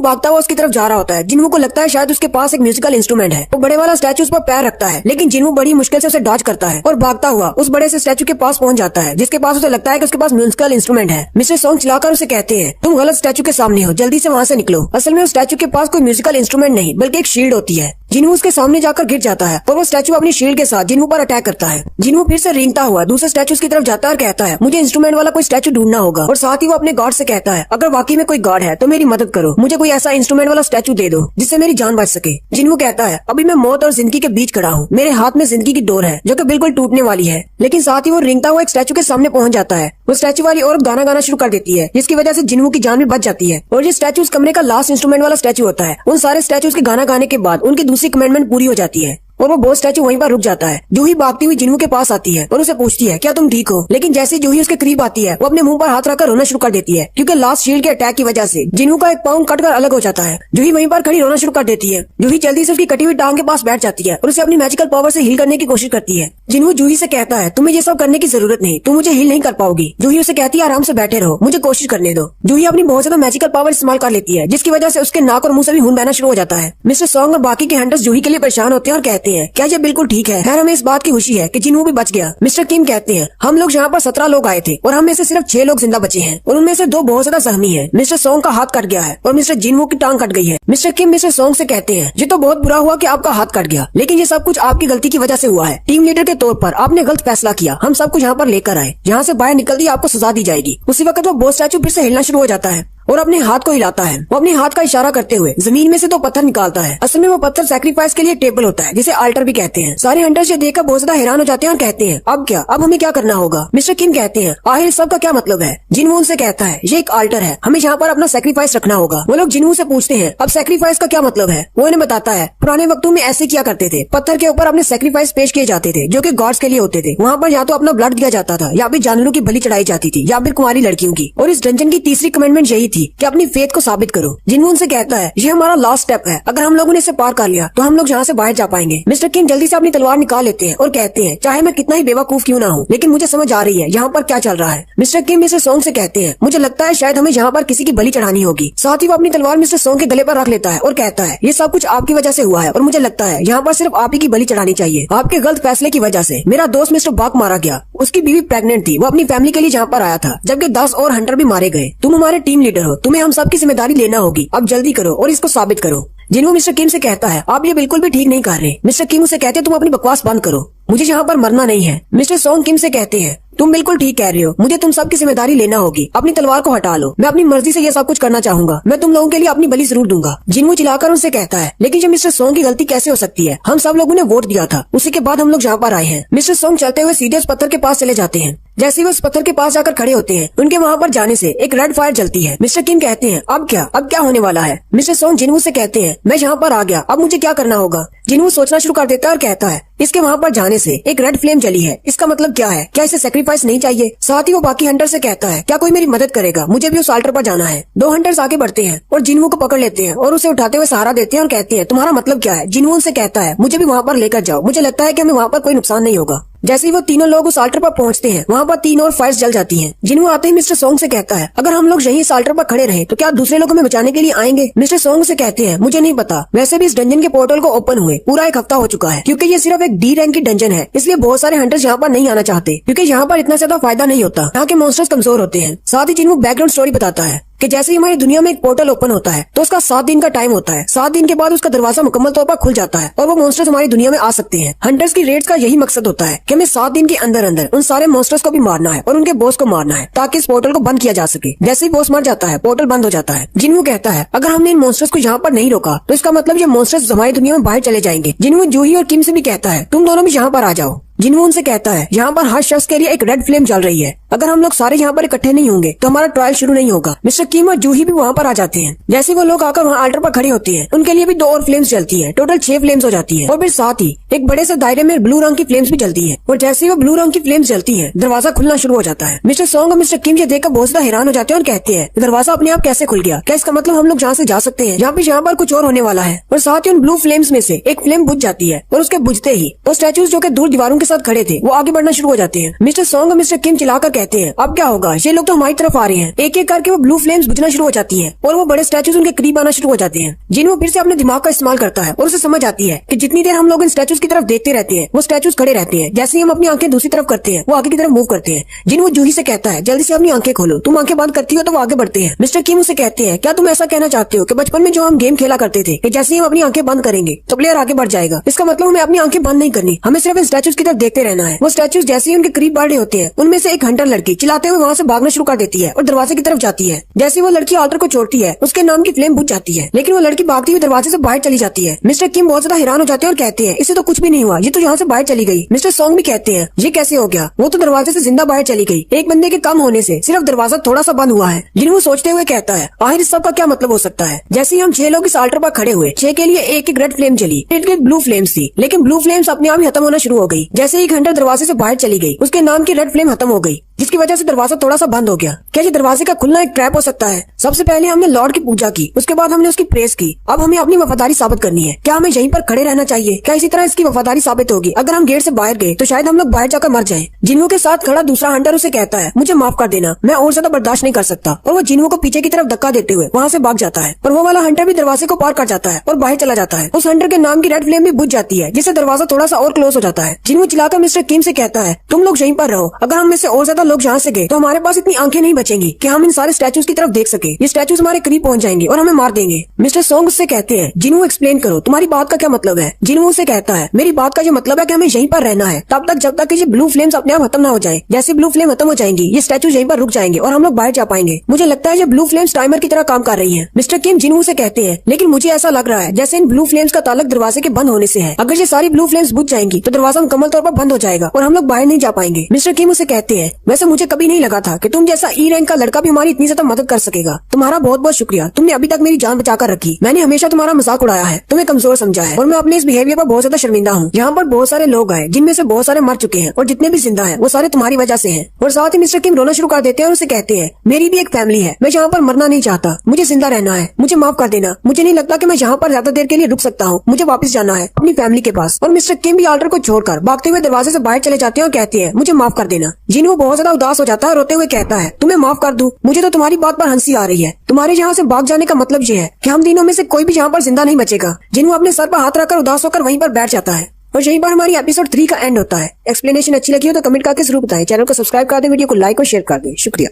भागता हुआ उसकी तरफ जा रहा होता है। जिनवू को लगता है शायद उसके पास एक म्यूजिकल इंस्ट्रूमेंट है। वो बड़े वाला स्टैचू उस पर पैर रखता है, लेकिन जिनवू बड़ी मुश्किल से उसे डॉज करता है और भागता हुआ उस बड़े से स्टैचू के पास पहुंच जाता है जिसके पास उसे लगता है कि उसके पास म्यूजिकल इंस्ट्रूमेंट है। मिस्टर सोंग चिल्लाकर उसे कहते हैं तुम गलत स्टैचू के सामने हो, जल्दी से वहाँ से निकलो। असल में उस स्टैचू के पास कोई म्यूजिकल इंस्ट्रूमेंट नहीं बल्कि एक शील्ड होती है। जिनवू उसके सामने जाकर गिर जाता है और वो स्टैचू अपनी शील्ड के साथ जिनवू पर अटैक करता है। जिनवू फिर से रेंगता हुआ दूसरे स्टैचू की तरफ जाता है और कहता है मुझे इंस्ट्रूमेंट वाला कोई स्टैचू ढूंढना होगा। और साथ ही वो अपने गॉड से कहता है अगर वाकई में कोई गॉड है तो मेरी मदद करो, मुझे कोई ऐसा इंस्ट्रूमेंट वाला स्टैचू दे दो जिससे मेरी जान बच सके। जिनवू कहता है अभी मैं मौत और जिंदगी के बीच खड़ा हूँ, मेरे हाथ में जिंदगी की डोर है जो कि बिल्कुल टूटने वाली है। लेकिन साथ ही वो रेंगता हुआ एक स्टैचू के सामने पहुंच जाता है। वो स्टैचू वाली औरत गाना गाना शुरू कर देती है जिसकी वजह से जिनवू की जान भी बच जाती है। और ये स्टैचू उस कमरे का लास्ट इंस्ट्रूमेंट वाला स्टैचू होता है। उन सारे स्टैचूज के गाना गाने के बाद उनकी दूसरी कमेंडमेंट पूरी हो जाती है और वो बोस स्टैचू वहीं पर रुक जाता है। जूही भागती हुई जिनवू के पास आती है और उसे पूछती है क्या तुम ठीक हो, लेकिन जैसे जूही उसके करीब आती है वो अपने मुंह पर हाथ रखकर रोना शुरू कर देती है क्योंकि लास्ट शील्ड के अटैक की वजह से जिनवू का एक पाँव कटकर अलग हो जाता है। जूही वहीं पर खड़ी रोना शुरू कर देती है। जूही जल्दी से उसकी कटी हुई टांग के पास बैठ जाती है और उसे अपनी मैजिकल पावर से हील करने की कोशिश करती है। जिनवू जूही से कहता है तुम्हें ये सब करने की जरूरत नहीं, तुम मुझे हील नहीं कर पाओगी। जूही उसे कहती है आराम से बैठे रहो, मुझे कोशिश करने दो। जूही अपनी बहुत ज्यादा मैजिकल पावर इस्तेमाल कर लेती है जिसकी वजह से उसके नाक और मुंह से भी खून बहना शुरू हो जाता है। मिस्टर सोंग और बाकी के हंटर्स जूही के लिए परेशान होते हैं और कहते हैं क्या ये बिल्कुल ठीक है। खैर हमें इस बात की खुशी है कि जिनवू भी बच गया। मिस्टर किम कहते हैं हम लोग यहाँ पर 17 लोग आए थे और हम में से सिर्फ 6 लोग जिंदा बचे हैं और उनमें से 2 बहुत ज्यादा जख्मी हैं। मिस्टर सोंग का हाथ कट गया है और मिस्टर जिनवू की टांग कट गई है। मिस्टर किम मिस्टर सोंग से कहते हैं ये तो बहुत बुरा हुआ कि आपका हाथ कट गया, लेकिन ये सब कुछ आपकी गलती की वजह से हुआ है। टीम लीडर के तौर पर आपने गलत फैसला किया, हम सब कुछ यहाँ पर लेकर आए, यहाँ से बाहर निकलते ही आपको सजा दी जाएगी। उसी वक्त वो बोस स्टैचू फिर से हिलना शुरू हो जाता है और अपने हाथ को हिलाता है। वो अपने हाथ का इशारा करते हुए जमीन में से 2 पत्थर निकालता है। असल में वो पत्थर सैक्रिफाइस के लिए टेबल होता है जिसे आल्टर भी कहते हैं। सारे हंटर्स ये देखकर बहुत ज्यादा हैरान हो जाते हैं और कहते हैं अब क्या, अब हमें क्या करना होगा। मिस्टर किम कहते हैं आखिर सब का क्या मतलब है। जिनवू उनसे कहता है ये एक आल्टर है, हमें यहाँ पर अपना सैक्रिफाइस रखना होगा। वो लोग जिनवू से पूछते हैं अब सैक्रिफाइस का क्या मतलब है। वो इन्हें बताता है पुराने वक्तों में ऐसे किया करते थे, पत्थर के ऊपर अपने सैक्रिफाइस पेश किए जाते थे जो कि गॉड्स के लिए होते थे। वहाँ पर या तो अपना ब्लड दिया जाता था या फिर जानवरों की बलि चढ़ाई जाती थी या फिर कुंवारी लड़कियों की। और इस डंजन की तीसरी कमेंडमेंट यही थी कि अपनी फेथ को साबित करो। जिनवू उनसे कहता है ये हमारा लास्ट स्टेप है, अगर हम लोगों ने इसे पार कर लिया तो हम लोग यहाँ से बाहर जा पाएंगे। मिस्टर किम जल्दी से अपनी तलवार निकाल लेते हैं और कहते हैं चाहे मैं कितना ही बेवकूफ क्यों ना हूँ, लेकिन मुझे समझ आ रही है यहाँ पर क्या चल रहा है। मिस्टर किम मिस्टर सोंग से कहते हैं मुझे लगता है शायद हमें यहाँ पर किसी की बलि चढ़ानी होगी। साथ ही वो अपनी तलवार मिस्टर सोंग के गले पर रख लेता है और कहता है ये सब कुछ आपकी वजह से हुआ है और मुझे लगता है यहाँ पर सिर्फ आप ही की बलि चढ़ानी चाहिए। आपके गलत फैसले की वजह से मेरा दोस्त मिस्टर बाग मारा गया, उसकी बीवी प्रेग्नेंट थी, वो अपनी फैमिली के लिए यहाँ पर आया था, जबकि 10 और हंटर भी मारे गए। तुम हमारे टीम लीडर हो, तुम्हें हम सबकी जिम्मेदारी लेना होगी, अब जल्दी करो और इसको साबित करो। जिनवू मिस्टर किम से कहता है आप ये बिल्कुल भी ठीक नहीं कर रहे। मिस्टर किम उसे कहते हैं तुम अपनी बकवास बंद करो, मुझे यहाँ पर मरना नहीं है। मिस्टर सोंग किम से कहते हैं तुम बिल्कुल ठीक कह रहे हो, मुझे तुम सबकी जिम्मेदारी लेना होगी, अपनी तलवार को हटा लो, मैं अपनी मर्जी से ये सब कुछ करना चाहूंगा, मैं तुम लोगों के लिए अपनी बलि जरूर दूंगा। जिनवू चिल्लाकर उनसे कहता है लेकिन ये मिस्टर सोंग की गलती कैसे हो सकती है, हम सब लोगों ने वोट दिया था, उसी के बाद हम लोग यहाँ पर आए हैं। मिस्टर सोंग चलते हुए सीधे उस पत्थर के पास चले जाते हैं। जैसे ही वो उस पत्थर के पास जाकर खड़े होते हैं उनके वहाँ पर जाने से एक रेड फायर जलती है। मिस्टर किम कहते हैं अब क्या होने वाला है। मिस्टर सोंग जिनवू से कहते हैं मैं यहाँ पर आ गया, अब मुझे क्या करना होगा। जिन्वू सोचना शुरू कर देता है और कहता है इसके वहाँ पर जाने से एक रेड फ्लेम जली है, इसका मतलब क्या है? क्या इसे सेक्रीफाइस नहीं चाहिए? साथ ही वो बाकी हंटर से कहता है क्या कोई मेरी मदद करेगा, मुझे भी उस आल्टर पर जाना है। दो हंटर्स आगे बढ़ते हैं और जिन्वू को पकड़ लेते हैं और उसे उठाते हुए सहारा देते हैं और कहते हैं तुम्हारा मतलब क्या है? जिन्वू उनसे कहता है मुझे भी वहाँ पर लेकर जाओ, मुझे लगता है कि हमें वहाँ पर कोई नुकसान नहीं होगा। जैसे ही वो तीनों लोग उस आल्टर पर पहुंचते हैं वहाँ पर 3 और फायर्स जल जाती हैं। जिन्वू आते ही मिस्टर सोंग से कहता है अगर हम लोग यहीं इस आल्टर पर खड़े रहे तो क्या दूसरे लोग हमें बचाने के लिए आएंगे? मिस्टर सोंग से कहते हैं मुझे नहीं पता, वैसे भी इस डंजन के पोर्टल को ओपन हुए पूरा 1 हफ्ता हो चुका है, क्योंकि ये सिर्फ एक डी रैंक की डंजन है, इसलिए बहुत सारे हंटर्स यहाँ पर नहीं आना चाहते क्योंकि यहाँ पर इतना ज्यादा फायदा नहीं होता, यहाँ के मॉन्स्टर्स कमजोर होते हैं। साथ ही जिन्वू बैकग्राउंड स्टोरी बताता है कि जैसे ही हमारी दुनिया में एक पोर्टल ओपन होता है तो उसका 7 दिन का टाइम होता है। 7 दिन के बाद उसका दरवाजा मुकम्मल तौर पर खुल जाता है और वो मॉन्स्टर्स हमारी दुनिया में आ सकते हैं। हंटर्स की रेड्स का यही मकसद होता है कि हमें 7 दिन के अंदर अंदर उन सारे मॉन्स्टर्स को भी मारना है और उनके बॉस को मारना है ताकि इस पोर्टल को बंद किया जा सके। जैसे ही बॉस मर जाता है पोर्टल बंद हो जाता है। जिन्वू कहता है अगर हमने इन मॉन्स्टर्स को यहाँ पर नहीं रोका तो इसका मतलब ये मॉन्स्टर्स हमारी दुनिया में बाहर चले जाएंगे। जिन्वू जूही और किम से भी कहता है तुम दोनों भी यहाँ पर आ जाओ। जिन्वू उनसे कहता है यहाँ पर हर शख्स के लिए एक रेड फ्लेम जल रही है, अगर हम लोग सारे यहाँ पर इकट्ठे नहीं होंगे तो हमारा ट्रायल शुरू नहीं होगा। मिस्टर किम और जूही भी वहाँ पर आ जाते हैं। जैसे वो लोग आकर वहाँ आल्टर पर खड़े होते हैं उनके लिए भी 2 और फ्लेम्स जलती है, टोटल 6 फ्लेम्स हो जाती है और फिर साथ ही एक बड़े से दायरे में ब्लू रंग की फ्लेम्स भी जलती है और जैसे ही वो ब्लू रंग की फ्लेम्स जलती है दरवाजा खुलना शुरू हो जाता है। मिस्टर सोंग और मिस्टर किम ये देखकर बहुत ज्यादा हैरान हो जाते हैं और कहते हैं दरवाजा अपने आप कैसे खुल गया, क्या इसका मतलब हम लोग जहाँ से जा सकते हैं? यहाँ पर कुछ और होने वाला है। और साथ ही उन ब्लू फ्लेम्स में से एक फ्लेम बुझ जाती है और उसके बुझते ही वो स्टैचूज जो कि दूर दीवारों के साथ खड़े थे वो आगे बढ़ना शुरू हो जाते हैं। मिस्टर सोंग और मिस्टर किम चिल्लाकर कहते हैं अब क्या होगा, ये लोग तो हमारी तरफ आ रहे हैं। एक एक करके वो ब्लू फ्लेम्स बुझना शुरू हो जाती है और वो बड़े स्टैचूज उनके करीब आना शुरू हो जाते हैं। जिन्वू फिर से अपने दिमाग का इस्तेमाल करता है और उसे समझ आती है कि जितनी देर हम लोग इन स्टैचूज की तरफ देखते रहते हैं वो स्टैचूज खड़े रहते हैं, जैसे ही हम अपनी आंखें दूसरी तरफ करते हैं वो आगे की तरफ मूव करते हैं। जिन्वू जूही से कहता है जल्दी से अपनी आंखें खोलो, तुम आंखें बंद करती हो तो वो आगे बढ़ते हैं। मिस्टर किम उसे कहते हैं क्या तुम ऐसा कहना चाहते हो कि बचपन में जो हम गेम खेला करते थे कि जैसे ही हम अपनी आंखें बंद करेंगे तो प्लेयर आगे बढ़ जाएगा? इसका मतलब हमें अपनी आंखें बंद नहीं करनी, हमें सिर्फ इन स्टैचूज की तरफ देखते रहना है। वो स्टैचूज जैसे ही उनके करीब बढ़ रहे होते हैं उनमें से एक हंटर लड़की चिल्लाते हुए वहाँ से भागना शुरू कर देती है और दरवाजे की तरफ जाती है। जैसे वो लड़की आल्टर को छोड़ती है उसके नाम की फ्लेम बुझ जाती है, लेकिन वो लड़की भागती हुई दरवाजे से बाहर चली जाती है। मिस्टर किम बहुत ज्यादा हैरान हो जाते हैं और कहते हैं इसे तो कुछ भी नहीं हुआ, ये तो यहाँ से बाहर चली गई। मिस्टर सोंग भी कहते हैं ये कैसे हो गया, वो तो दरवाजे से जिंदा बाहर चली गई, एक बंदे के कम होने से सिर्फ दरवाजा थोड़ा सा बंद हुआ है। जिन्वू सोचते हुए कहता है आखिर इस सब का क्या मतलब हो सकता है? जैसे ही हम 6 लोग इस आल्टर पर खड़े हुए 6 के लिए एक एक रेड फ्लेम जली, एक ब्लू फ्लेम्स थी, लेकिन ब्लू फ्लेम्स अपने आप ही खत्म होना शुरू हो गई। जैसे ही घंटा दरवाजे से बाहर चली गई उसके नाम की रेड फ्लेम खत्म हो गई, जिसकी वजह से दरवाजा थोड़ा सा बंद हो गया। क्या ये दरवाजे का खुलना एक ट्रैप हो सकता है? सबसे पहले हमने लॉर्ड की पूजा की, उसके बाद हमने उसकी प्रेस की, अब हमें अपनी वफादारी साबित करनी है। क्या हमें यहीं पर खड़े रहना चाहिए? क्या इसी तरह इसकी वफादारी साबित होगी? अगर हम गेट से बाहर गए तो शायद हम लोग बाहर जाकर मर जाएं। जिन्वू के साथ खड़ा दूसरा हंटर उसे कहता है मुझे माफ कर देना, मैं और ज्यादा बर्दाश्त नहीं कर सकता, और वो जिन्वू को पीछे की तरफ धक्का देते हुए वहाँ से भाग जाता है। और वो वाला हंटर भी दरवाजे को पार कर जाता है और बाहर चला जाता है। उस हंटर के नाम की रेड फ्लेम भी बुझ जाती है, जिससे दरवाजा थोड़ा सा और क्लोज हो जाता है। जिन्वू चिल्लाकर मिस्टर किम से कहता है तुम लोग यहीं पर रहो, अगर हम में से और ज्यादा लोग यहाँ से गए तो हमारे पास इतनी आंखें नहीं बचेंगी कि हम इन सारे स्टैचूज की तरफ देख सके। ये स्टैचूज हमारे करीब पहुंच जाएंगे और हमें मार देंगे। मिस्टर सोंग उससे कहते हैं जिन्वू एक्सप्लेन करो, तुम्हारी बात का क्या मतलब है? जिन्वू से कहता है मेरी बात का ये मतलब है कि हमें यहीं पर रहना है तब तक जब तक कि ये ब्लू फ्लेम्स अपने आप खत्म ना हो जाए। जैसे ब्लू फ्लेम खत्म हो जाएंगी ये स्टैचूज यहीं पर रुक जाएंगे और हम लोग बाहर जा पाएंगे। मुझे लगता है ये ब्लू फ्लेम्स टाइमर की तरह काम कर रही है। मिस्टर किम जिन्वू से कहते हैं लेकिन मुझे ऐसा लग रहा है जैसे इन ब्लू फ्लेम्स का ताल्लुक दरवाजे के बंद होने से है। अगर ये सारी ब्लू फ्लेम्स बुझ जाएंगी तो दरवाजा मुकम्मल तौर पर बंद हो जाएगा और हम लोग बाहर नहीं जा पाएंगे। मिस्टर किम उसे कहते हैं वैसे मुझे कभी नहीं लगा था कि तुम जैसा ई रैंक का लड़का भी हमारी इतनी ज्यादा मदद कर सकेगा। तुम्हारा बहुत बहुत शुक्रिया, तुमने अभी तक मेरी जान बचाकर रखी। मैंने हमेशा तुम्हारा मजाक उड़ाया है, तुम्हें कमजोर समझा है और मैं अपने इस बिहेवियर पर बहुत ज्यादा शर्मिंदा हूँ। यहाँ पर बहुत सारे लोग आए जिनमें से बहुत सारे मर चुके हैं और जितने भी जिंदा हैं वो सारे तुम्हारी वजह से हैं। और साथ ही मिस्टर किम रोना शुरू कर देते हैं और उसे कहते हैं मेरी भी एक फैमिली है, मैं यहाँ पर मरना नहीं चाहता, मुझे जिंदा रहना है, मुझे माफ कर देना। मुझे नहीं लगता कि मैं यहाँ पर ज्यादा देर के लिए रुक सकता हूँ, मुझे वापस जाना है अपनी फैमिली के पास। और मिस्टर किम भी आल्टर को छोड़कर भागते हुए दरवाजे से बाहर चले जाते हैं और कहते हैं मुझे माफ कर देना। जिन्वू बहुत ज्यादा उदास हो जाता है, रोते हुए कहता है तुम्हें माफ कर दूं, मुझे तो तुम्हारी बात पर हंसी आ रही है। तुम्हारे यहाँ से भाग जाने का मतलब ये है कि हम तीनों में से कोई भी यहाँ पर जिंदा नहीं बचेगा। जिन्वू अपने सर पर हाथ रखकर उदास होकर वहीं पर बैठ जाता है और यहीं पर हमारी एपिसोड 3 का एंड होता है। एक्सप्लेनेशन अच्छी लगी हो तो कमेंट करके जरूर बताएं, चैनल को सब्सक्राइब कर दें, वीडियो को लाइक और शेयर कर दें। शुक्रिया।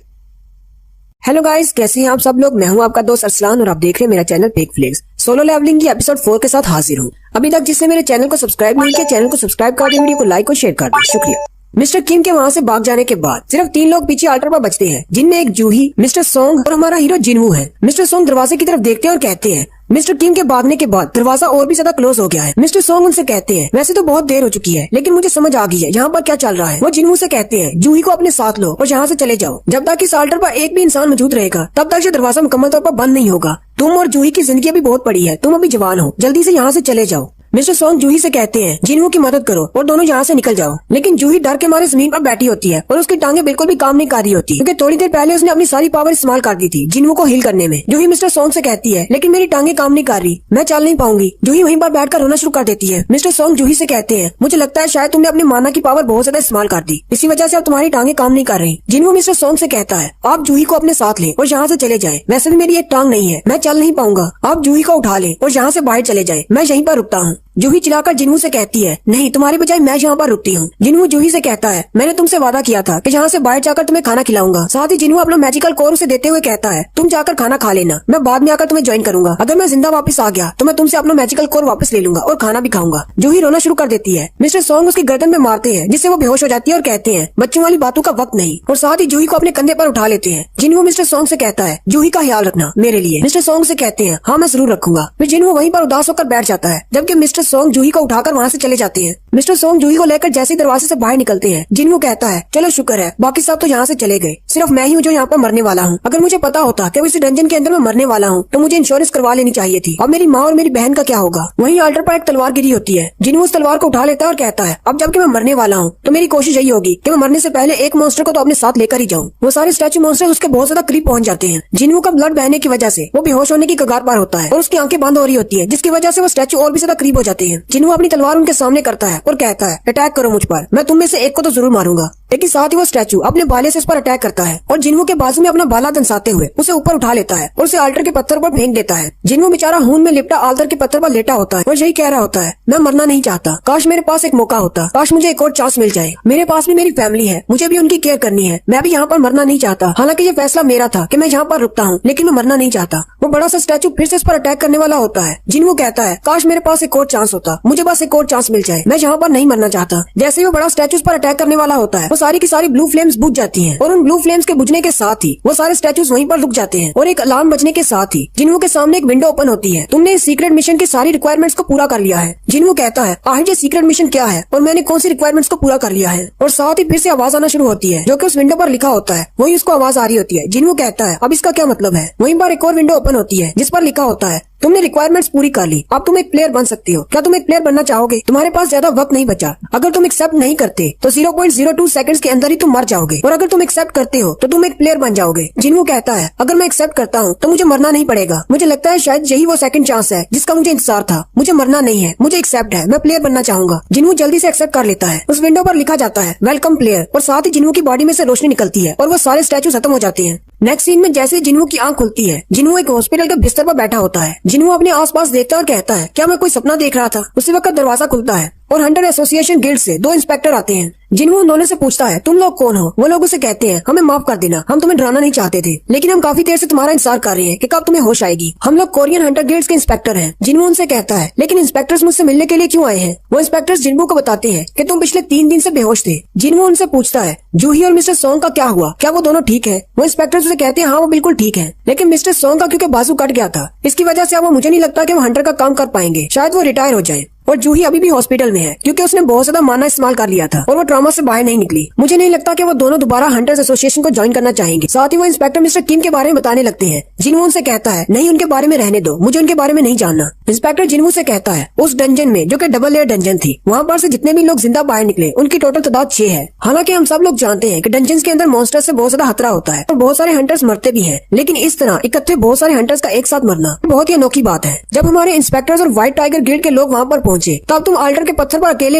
हेलो गाइस, कैसे हैं आप सब लोग? मैं हूं आपका दोस्त अरसलान और आप देख रहे हैं मेरा चैनल पेक फ्लिक्स। सोलो लेवलिंग की एपिसोड 4 के साथ हाजिर हूं। अभी तक जिसने मेरे चैनल को सब्सक्राइब नहीं किया, चैनल को सब्सक्राइब कर दें, वीडियो को लाइक और शेयर कर दें। शुक्रिया। मिस्टर किम के वहाँ से भाग जाने के बाद सिर्फ 3 लोग पीछे आल्टर पर बचते हैं, जिनमें एक जूही, मिस्टर सोंग और हमारा हीरो जिन्वू है। मिस्टर सोंग दरवाजे की तरफ देखते हैं और कहते हैं मिस्टर किम के भागने के बाद दरवाजा और भी ज्यादा क्लोज हो गया है। मिस्टर सोंग उनसे कहते हैं वैसे तो बहुत देर हो चुकी है, लेकिन मुझे समझ आ गई है यहाँ पर क्या चल रहा है। वो जिन्वू से कहते हैं जूही को अपने साथ लो और यहाँ से चले जाओ। जब तक इस आल्टर पर एक भी इंसान मौजूद रहेगा तब तक ये दरवाजा मुकम्मल तौर पर बंद नहीं होगा। तुम और जूही की जिंदगी अभी बहुत बड़ी है, तुम अभी जवान हो, जल्दी से यहाँ से चले जाओ। मिस्टर सॉन्ग जूही से कहते हैं जिन्हों की मदद करो और दोनों यहाँ से निकल जाओ। लेकिन जूही डर के मारे जमीन पर बैठी होती है और उसकी टांगे बिल्कुल भी काम नहीं कर रही होती, क्योंकि थोड़ी देर पहले उसने अपनी सारी पावर इस्तेमाल कर दी थी जिन्हों को हील करने में। जूही मिस्टर सॉन्ग से कहती है लेकिन मेरी टांगे काम नहीं कर रही, मैं चल नहीं पाऊंगी। जूही वहीं पर बैठकर रोना शुरू कर देती है। मिस्टर सॉन्ग जूही से कहते हैं मुझे लगता है शायद तुमने अपनी माना की पावर बहुत ज्यादा इस्तेमाल कर दी, इसी वजह से अब तुम्हारी टांगे काम नहीं कर रही। जिन्हों मिस्टर सॉन्ग से कहता है आप जूही को अपने साथ लें और यहाँ से चले जाएं। वैसे भी मेरी एक टांग नहीं है, मैं चल नहीं पाऊंगा, आप जूही को उठा लें और यहाँ से बाहर चले जाएं, मैं यहीं पर रुकता हूँ। जूही चिल्लाकर जिन्हों से कहती है नहीं, तुम्हारी बजाय मैं यहाँ पर रुकती हूँ। जिन्हों जूही से कहता है मैंने तुमसे वादा किया था कि यहाँ से बाहर जाकर तुम्हें खाना खिलाऊंगा। साथ ही जिन्हों अपना मैजिकल कोर उसे देते हुए कहता है तुम जाकर खाना खा लेना, मैं बाद में आकर तुम्हें ज्वाइन करूंगा। अगर मैं जिंदा वापस आ गया तो मैं तुमसे अपना मैजिकल कोर वापस ले लूंगा और खाना भी खाऊंगा। जूही रोना शुरू कर देती है। मिस्टर सॉन्ग उसकी गर्दन में मारते हैं जिससे वो बेहोश हो जाती है और कहते हैं बच्चों वाली बातों का वक्त नहीं, और साथ ही जूही को अपने कंधे पर उठा लेते हैं। जिन्हों मिस्टर सॉन्ग से कहता है जूही का ख्याल रखना मेरे लिए। मिस्टर सॉन्ग से कहते हैं हाँ मैं जरूर रखूंगा। फिर जिन्हों वहीं पर उदास होकर बैठ जाता है, जबकि मिस्टर सॉन्ग जूही को उठाकर वहाँ से चले जाते हैं। मिस्टर सॉन्ग जूही को लेकर जैसे दरवाजे से बाहर निकलते हैं, जिन्हों कहता है चलो शुक्र है बाकी सब तो यहाँ से चले गए, सिर्फ मैं ही हूँ जो यहाँ पर मरने वाला हूँ। अगर मुझे पता होता कि इस डंजन के अंदर मैं मरने वाला हूँ तो मुझे इंश्योरेंस करवा लेनी चाहिए थी। अब मेरी माँ और मेरी बहन का क्या होगा। वहीं अल्टर पर एक तलवार गिरी होती है। जिन्हों उस तलवार को उठा लेता है और कहता है अब जबकि मैं मरने वाला हूँ तो मेरी कोशिश यही होगी कि मैं मरने से पहले एक मॉन्स्टर को तो अपने साथ लेकर ही जाऊँ। वो सारे स्टैचू मॉन्स्टर उसके बहुत ज्यादा करीब पहुंच जाते हैं। जिन्हों का ब्लड बहने की वजह से वो बेहोश होने की कगार पर होता है और उसकी आंखें बंद हो रही होती है, जिसकी वजह से वो स्टैचू और भी ज्यादा करीब हो जाते हैं। जिन्हों अपनी तलवार उनके सामने करता है और कहता है अटैक करो मुझ पर, मैं तुम में से एक को तो जरूर मारूंगा। लेकिन साथ ही वो स्टैचू अपने बाले से उस पर अटैक करता है और जिन्हों के बाजू में अपना बाला दंसाते हुए उसे ऊपर उठा लेता है और उसे आल्टर के पत्थर पर फेंक देता है। जिन्हों बेचारा खून में लिपटा आल्टर के पत्थर पर लेटा होता है और यही कह रहा होता है मैं मरना नहीं चाहता, काश मेरे पास एक मौका होता, काश मुझे एक और चांस मिल जाए, मेरे पास भी मेरी फैमिली है, मुझे भी उनकी केयर करनी है, मैं भी यहाँ पर मरना नहीं चाहता। हालांकि ये फैसला मेरा था कि मैं यहाँ पर रुकता हूँ, लेकिन मैं मरना नहीं चाहता। वो बड़ा सा स्टैचू फिर से इस पर अटैक करने वाला होता है। जिन्हों कहता है काश मेरे पास एक और चांस होता, मुझे बस एक और चांस मिल जाए, मैं यहाँ पर नहीं मरना चाहता। जैसे ही वो बड़ा स्टैचू पर अटैक करने वाला होता है वो सारी की सारी ब्लू फ्लेम्स बुझ जाती हैं और उन ब्लू फ्लेम्स के बुझने के साथ ही वो सारे स्टैचूज वहीं पर रुक जाते हैं और एक अलार्म बजने के साथ ही जिन्हों के सामने एक विंडो ओपन होती है। तुमने इस सीक्रेट मिशन की सारी रिक्वायरमेंट्स को पूरा कर लिया है। जिन्हों कहता है आखिर ये सीक्रेट मिशन क्या है और मैंने कौन सी रिक्वायरमेंट्स को पूरा कर लिया है। और साथ ही फिर से आवाज आना शुरू होती है जो कि उस विंडो पर लिखा होता है, वही उसको आवाज आ रही होती है। जिन्हों कहता है अब इसका क्या मतलब है। वहीं पर एक और विंडो ओपन होती है जिस पर लिखा होता है तुमने रिक्वायरमेंट्स पूरी कर ली, अब तुम एक प्लेयर बन सकते हो, क्या तुम एक प्लेयर बनना चाहोगे। तुम्हारे पास ज्यादा वक्त नहीं बचा, अगर तुम एक्सेप्ट नहीं करते तो 0.02 सेकंड्स के अंदर ही तुम मर जाओगे, और अगर तुम एक्सेप्ट करते हो तो तुम एक प्लेयर बन जाओगे। जिन्हों कहता है अगर मैं एक्सेप्ट करता हूँ तो मुझे मरना नहीं पड़ेगा, मुझे लगता है शायद यही वो सेकंड चांस है जिसका मुझे इंतजार था, मुझे मरना नहीं है, मुझे एक्सेप्ट है, मैं प्लेयर बनना चाहूंगा। जिन्हों जल्दी से एक्सेप्ट कर लेता है। उस विंडो पर लिखा जाता है वेलकम प्लेयर, और साथ ही जिन्हों की बॉडी में से रोशनी निकलती है और वो सारे स्टैचू खत्म हो जाते हैं। नेक्स्ट सीन में जैसे जिन्हों की आंख खुलती है, जिन्हों एक हॉस्पिटल के बिस्तर पर बैठा होता है। जिन्हों अपने आसपास देखता है और कहता है क्या मैं कोई सपना देख रहा था। उसी वक्त दरवाजा खुलता है और हंटर एसोसिएशन गिल्ड से 2 इंस्पेक्टर आते हैं। जिन्हों उन्होंने से पूछता है तुम लोग कौन हो। वो लोग उसे कहते हैं हमें माफ कर देना, हम तुम्हें डराना नहीं चाहते थे, लेकिन हम काफी देर से तुम्हारा इंतजार कर रहे हैं कि कब तुम्हें होश आएगी। हम लोग कोरियन हंटर गिल्ड्स के इंस्पेक्टर हैं। जिन्हों उनसे कहता है लेकिन इंस्पेक्टर्स मुझसे मिलने के लिए क्यों आए हैं। वो इंस्पेक्टर्स जिन्हों को बताते हैं कि तुम पिछले 3 दिन से बेहोश थे। जिन्हों उनसे पूछता है जूही और मिस्टर सॉन्ग का क्या हुआ, क्या वो दोनों ठीक है। वो इंस्पेक्टर्स उसे कहते हैं हाँ वो बिल्कुल ठीक है, लेकिन मिस्टर सॉन्ग का क्योंकि बाजू कट गया था, इसकी वजह से अब वो मुझे नहीं लगता कि वो हंटर का काम कर पाएंगे, शायद वो रिटायर हो जाए। और जूही अभी भी हॉस्पिटल में है क्योंकि उसने बहुत ज्यादा माना इस्तेमाल कर लिया था और वो ट्रॉमा से बाहर नहीं निकली। मुझे नहीं लगता कि वो दोनों दोबारा हंटर्स एसोसिएशन को ज्वाइन करना चाहेंगे। साथ ही वो इंस्पेक्टर मिस्टर किम के बारे में बताने लगते हैं। जिन्हों उनसे कहता है नहीं उनके बारे में रहने दो, मुझे उनके बारे में नहीं जानना। इंस्पेक्टर जिन्हों से कहता है उस डंजन में जो कि डबल लेयर डंजन थी, वहाँ पर से जितने भी लोग जिंदा बाहर निकले उनकी टोटल तादाद 6 है। हालांकि हम सब लोग जानते हैं कि डंजन के अंदर मॉन्स्टर से बहुत ज्यादा खतरा होता है और बहुत सारे हंटर्स मरते भी हैं, लेकिन इस तरह इकट्ठे बहुत सारे हंटर्स का एक साथ मरना बहुत ही अनोखी बात है। जब हमारे इंस्पेक्टर्स और व्हाइट टाइगर गिल्ड के लोग वहाँ पर पहुंचे तब तुम आल्टर के पत्थर पर अकेले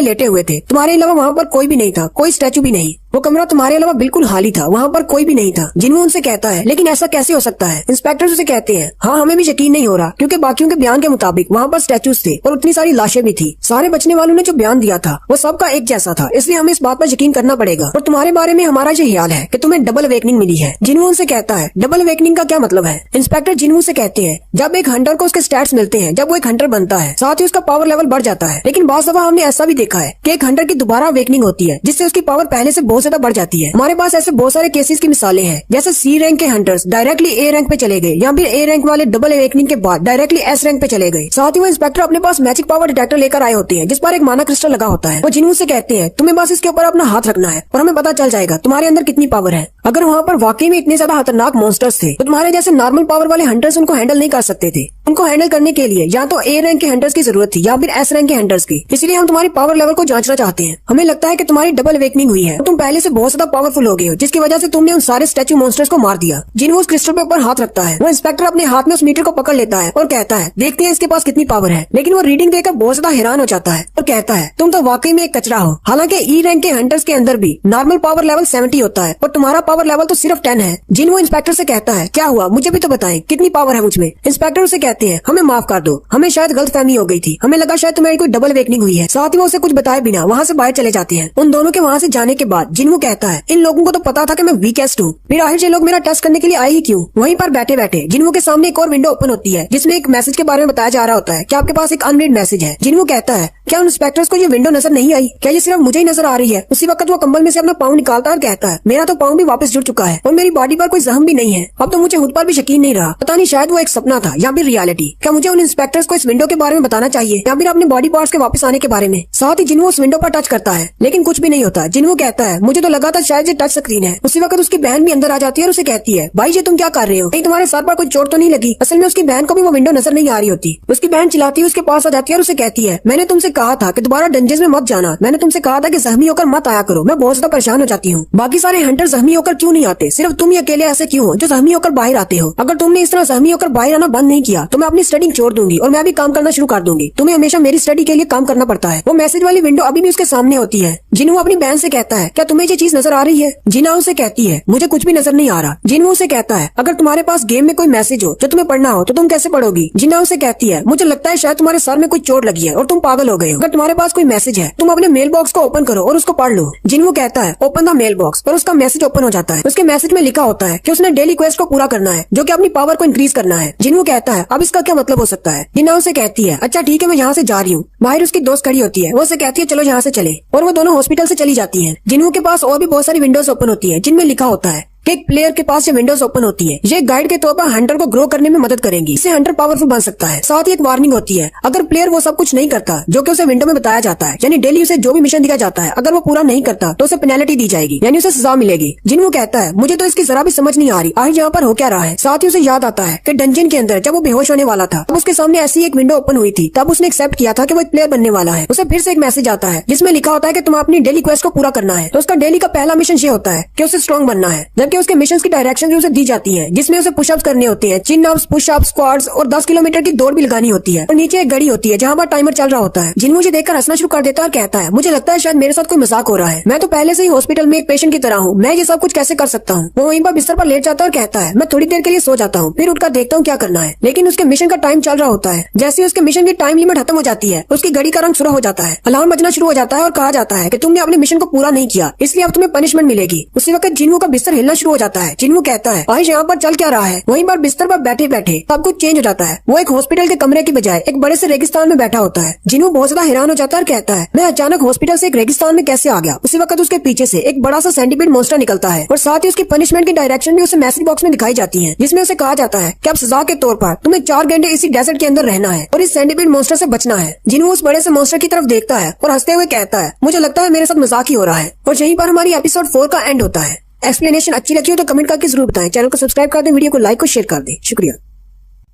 लेटे हुए थे। तुम्हारे अलावा वहाँ पर कोई भी नहीं था, कोई स्टैचू भी नहीं। वो कमरा तुम्हारे अलावा बिल्कुल खाली था, वहाँ पर कोई भी नहीं था। जिन्हों उनसे कहता है लेकिन ऐसा कैसे हो सकता है। इंस्पेक्टर उसे कहते हैं हाँ हमें भी यकीन नहीं हो रहा क्योंकि बाकियों के बयान के मुताबिक वहाँ पर स्टैचूज थे और उतनी सारी लाशें भी थी। सारे बचने वालों ने जो बयान दिया था वो सबका एक जैसा था, इसलिए हमें इस बात पर यकीन करना पड़ेगा। और तुम्हारे बारे में हमारा ये ख्याल है कि तुम्हें डबल अवेकनिंग मिली है। जिन्हों उनसे कहता है डबल अवेकनिंग का क्या मतलब है। इंस्पेक्टर जिन्हों से कहते हैं जब एक हंटर को उसके स्टैट्स मिलते हैं, जब वो एक हंटर बनता है, साथ ही उसका पावर लेवल बढ़ जाता है। लेकिन बाज़ दफा हमने ऐसा भी देखा है कि एक हंटर की दोबारा अवेकनिंग होती है जिससे उसकी पावर पहले से बहुत ज्यादा बढ़ जाती है। हमारे पास ऐसे बहुत सारे केसेस की मिसालें हैं, जैसे सी रैंक के हंटर्स डायरेक्टली ए रैंक पे चले गए या फिर ए रैंक वाले डबल अवेकनिंग के बाद डायरेक्टली एस रैंक पे चले गए। साथ ही वो इंस्पेक्टर अपने पास मैजिक पावर डिटेक्टर लेकर आए होते हैं जिस पर एक माना क्रिस्टल लगा होता है। वो जिन्हों से कहते हैं तुम्हें बस इसके ऊपर अपना हाथ रखना है और हमें पता चल जाएगा तुम्हारे अंदर कितनी पावर है। अगर वहाँ पर वाकई में इतने ज्यादा खतरनाक मॉन्स्टर्स थे तो तुम्हारे जैसे नॉर्मल पावर वाले हंटर्स उनको हैंडल नहीं कर सकते थे। उनको हैंडल करने के लिए या तो ए रैंक के हंटर्स की जरूरत थी या फिर एस रैंक के हंटर्स की। इसलिए हम तुम्हारी पावर लेवल को जांचना चाहते हैं। हमें लगता है कि तुम्हारी डबल अवेकनिंग हुई है। तुम पहले से बहुत ज्यादा पावरफुल हो गए हो, जिसकी वजह से तुमने उन सारे स्टैचू मॉन्स्टर्स को मार दिया। जिन्हों उस क्रिस्टल पे ऊपर हाथ रखता है, वो इंस्पेक्टर अपने हाथ में उस मीटर को पकड़ लेता है और कहता है देखते हैं इसके पास कितनी पावर है। लेकिन वो रीडिंग देखकर बहुत ज्यादा हैरान हो जाता है और कहता है तुम तो वाकई में एक कचरा हो। हालांकि ई रैंक के हंटर्स के अंदर भी नॉर्मल पावर लेवल 70 होता है और तुम्हारा पावर लेवल तो सिर्फ 10 है। जिन्हों इंस्पेक्टर से कहता है क्या हुआ, मुझे भी तो बताएं कितनी पावर है मुझमें। इंस्पेक्टर उसे कहते हैं हमें माफ कर दो, हमें शायद गलतफहमी हो गई थी, हमें लगा शायद तुम्हारी कोई डबल अवेकनिंग हुई है। साथ ही वो उसे कुछ बताए बिना वहाँ से बाहर चले जाते हैं। उन दोनों के वहाँ से जाने के बाद जिन्हों कहता है इन लोगों को तो पता था कि मैं वीकेस्ट हूँ, फिर आखिर ये लोग मेरा टेस्ट करने के लिए आए ही क्यों। वहीं पर बैठे बैठे जिन्हों के सामने एक और विंडो ओपन होती है जिसमें एक मैसेज के बारे में बताया जा रहा होता है कि आपके पास एक अनरीड मैसेज है। जिन्हों कहता है क्या उन इंस्पेक्टर्स को ये विंडो नजर नहीं आई, क्या ये सिर्फ मुझे ही नजर आ रही है। उसी वक्त वो कंबल में से अपना पाँव निकालता है और कहता है मेरा तो पाँव भी वापस जुड़ चुका है और मेरी बॉडी पर कोई जख्म भी नहीं है। अब तो मुझे खुद पर भी यकीन नहीं रहा, पता नहीं शायद वो एक सपना था या फिर रियलिटी। क्या मुझे उन इंस्पेक्टर्स को इस विंडो के बारे में बताना चाहिए या फिर अपने बॉडी पार्ट्स के वापस आने के बारे में। साथ ही जिन्हों उस विंडो पर टच करता है लेकिन कुछ भी नहीं होता। जिन्हों कहता है मुझे तो लगा था शायद ये टच स्क्रीन है। उसी वक्त उसकी बहन भी अंदर आ जाती है और उसे कहती है भाई ये तुम क्या कर रहे हो, कहीं तुम्हारे सर पर कोई चोट तो नहीं लगी। असल में उसकी बहन को भी वो विंडो नजर नहीं आ रही होती। उसकी बहन चिल्लाती है उसके पास आ जाती है और उसे कहती है मैंने तुमसे कहा था कि दोबारा डंजन में मत जाना, मैंने तुमसे कहा था कि जख्मी होकर मत आया करो, मैं बहुत ज्यादा परेशान हो जाती हूँ। बाकी सारे हंटर जख्मी होकर क्यों नहीं आते, सिर्फ तुम ही अकेले ऐसे क्यों हो जो जख्मी होकर बाहर आते हो। अगर तुमने इस तरह जख्मी होकर बाहर आना बंद नहीं किया तो मैं अपनी स्टडी छोड़ दूंगी और मैं भी काम करना शुरू कर दूंगी। तुम्हें हमेशा मेरी स्टडी के लिए काम करना पड़ता है। वो मैसेज वाली विंडो अभी भी उसके सामने होती है। जिन्हों अपनी बहन से कहता है क्या तुम्हें ये चीज नजर आ रही है। जिना उसे कहती है मुझे कुछ भी नजर नहीं आ रहा। जिन्हों उसे कहता है अगर तुम्हारे पास गेम में कोई मैसेज हो जो तुम्हें पढ़ना हो तो तुम कैसे पढ़ोगी। जिना उसे कहती है मुझे लगता है शायद तुम्हारे सर में कोई चोट लगी है और तुम पागल हो गए हो। अगर तुम्हारे पास कोई मैसेज है तुम अपने मेल बॉक्स को ओपन करो और उसको पढ़ लो। जिन्हों कहता है ओपन द मेल बॉक्स और उसका मैसेज ओपन हो जाता है। उसके मैसेज में लिखा होता है कि उसने डेली क्वेस्ट को पूरा करना है जो कि अपनी पावर को इंक्रीज करना है। जिन्हों कहता है अब इसका क्या मतलब हो सकता है। जिन्ना उसे कहती है अच्छा ठीक है मैं यहाँ से जा रही हूँ। बाहर उसकी दोस्त खड़ी होती है, वो उसे कहती है चलो यहाँ से चले और वो दोनों हॉस्पिटल से चली जाती है। जिन्हों के पास और भी बहुत सारी विंडोज ओपन होती है जिनमें लिखा होता है कि एक प्लेयर के पास ये विंडोज ओपन होती है, ये गाइड के तौर पर हंटर को ग्रो करने में मदद करेंगी, इससे हंटर पावरफुल बन सकता है। साथ ही एक वार्निंग होती है अगर प्लेयर वो सब कुछ नहीं करता जो कि उसे विंडो में बताया जाता है, यानी डेली उसे जो भी मिशन दिया जाता है अगर वो पूरा नहीं करता तो उसे पेनल्टी दी जाएगी, यानी उसे सजा मिलेगी। जिन्हों कहता है मुझे तो इसकी जरा भी समझ नहीं आ रही, आखिर यहाँ पर हो क्या रहा है। साथ ही उसे याद आता है कि डंजन के अंदर जब वो बेहोश होने वाला था तब उसके सामने ऐसी एक विंडो ओपन हुई थी, तब उसने एक्सेप्ट किया था कि वो एक प्लेयर बनने वाला है। उसे फिर से एक मैसेज आता है जिसमें लिखा होता है कि तुम अपनी डेली क्वेस्ट को पूरा करना है। तो उसका डेली का पहला मिशन ये होता है कि उसे स्ट्रॉन्ग बनना है, जबकि उसके मिशन की डायरेक्शन जो उसे दी जाती है जिसमें उसे पुशअप्स करने होते हैं, चिन अप्स, पुशअप्स, स्क्वाट्स और 10 किलोमीटर की दौड़ भी लगानी होती है। और नीचे एक घड़ी होती है जहाँ पर टाइमर चल रहा होता है। जिन्हों मुझे देखकर हंसना शुरू कर देता है और कहता है मुझे लगता है शायद मेरे साथ कोई मजाक हो रहा है, मैं तो पहले से ही हॉस्पिटल में एक पेशेंट की तरह हूँ, मैं ये सब कुछ कैसे कर सकता हूँ। वो वहीं पर बिस्तर पर लेट जाता है और कहता है मैं थोड़ी देर के लिए सो जाता हूँ, फिर उठकर देखता हूँ क्या करना है। लेकिन उसके मिशन का टाइम चल रहा होता है। जैसे ही उसके मिशन की टाइम लिमिट खत्म हो जाती है उसकी घड़ी का रंग शुरू हो जाता है, अलार्म बजना शुरू हो जाता है और कहा जाता है कि तुमने अपने मिशन को पूरा नहीं किया, इसलिए अब तुम्हें पनिशमेंट मिलेगी। उसी वक्त जिन्हों का बिस्तर हिलना शुरू हो जाता है। जिन्हों कहता है आज यहाँ पर चल क्या रहा है। वहीं पर बिस्तर पर बैठे बैठे सब कुछ चेंज हो जाता है। वो एक हॉस्पिटल के कमरे की बजाय एक बड़े से रेगिस्तान में बैठा होता है। जिन्हों बहुत ज्यादा हैरान हो जाता है और कहता है मैं अचानक हॉस्पिटल से एक रेगिस्तान में कैसे आ गया। उसी वक्त उसके पीछे से एक बड़ा सा सेंटीपीड मॉन्स्टर निकलता है और साथ ही उसकी पनिशमेंट की डायरेक्शन भी उसे मैसेज बॉक्स में दिखाई जाती है, जिसमें उसे कहा जाता है कि अब सजा के तौर पर तुम्हें 4 घंटे इसी डेजर्ट के अंदर रहना है और इस सेंटीपीड मॉन्स्टर से बचना है। जिन्हों उस बड़े से मॉन्स्टर की तरफ देखता है और हंसते हुए कहता है मुझे लगता है मेरे साथ मजाक ही हो रहा है। और यहीं पर हमारी एपिसोड 4 का एंड होता है। एक्सप्लेनेशन अच्छी लगी हो तो कमेंट करके जरूर बताएं। चैनल को सब्सक्राइब कर दें, वीडियो को लाइक और शेयर कर दें। शुक्रिया।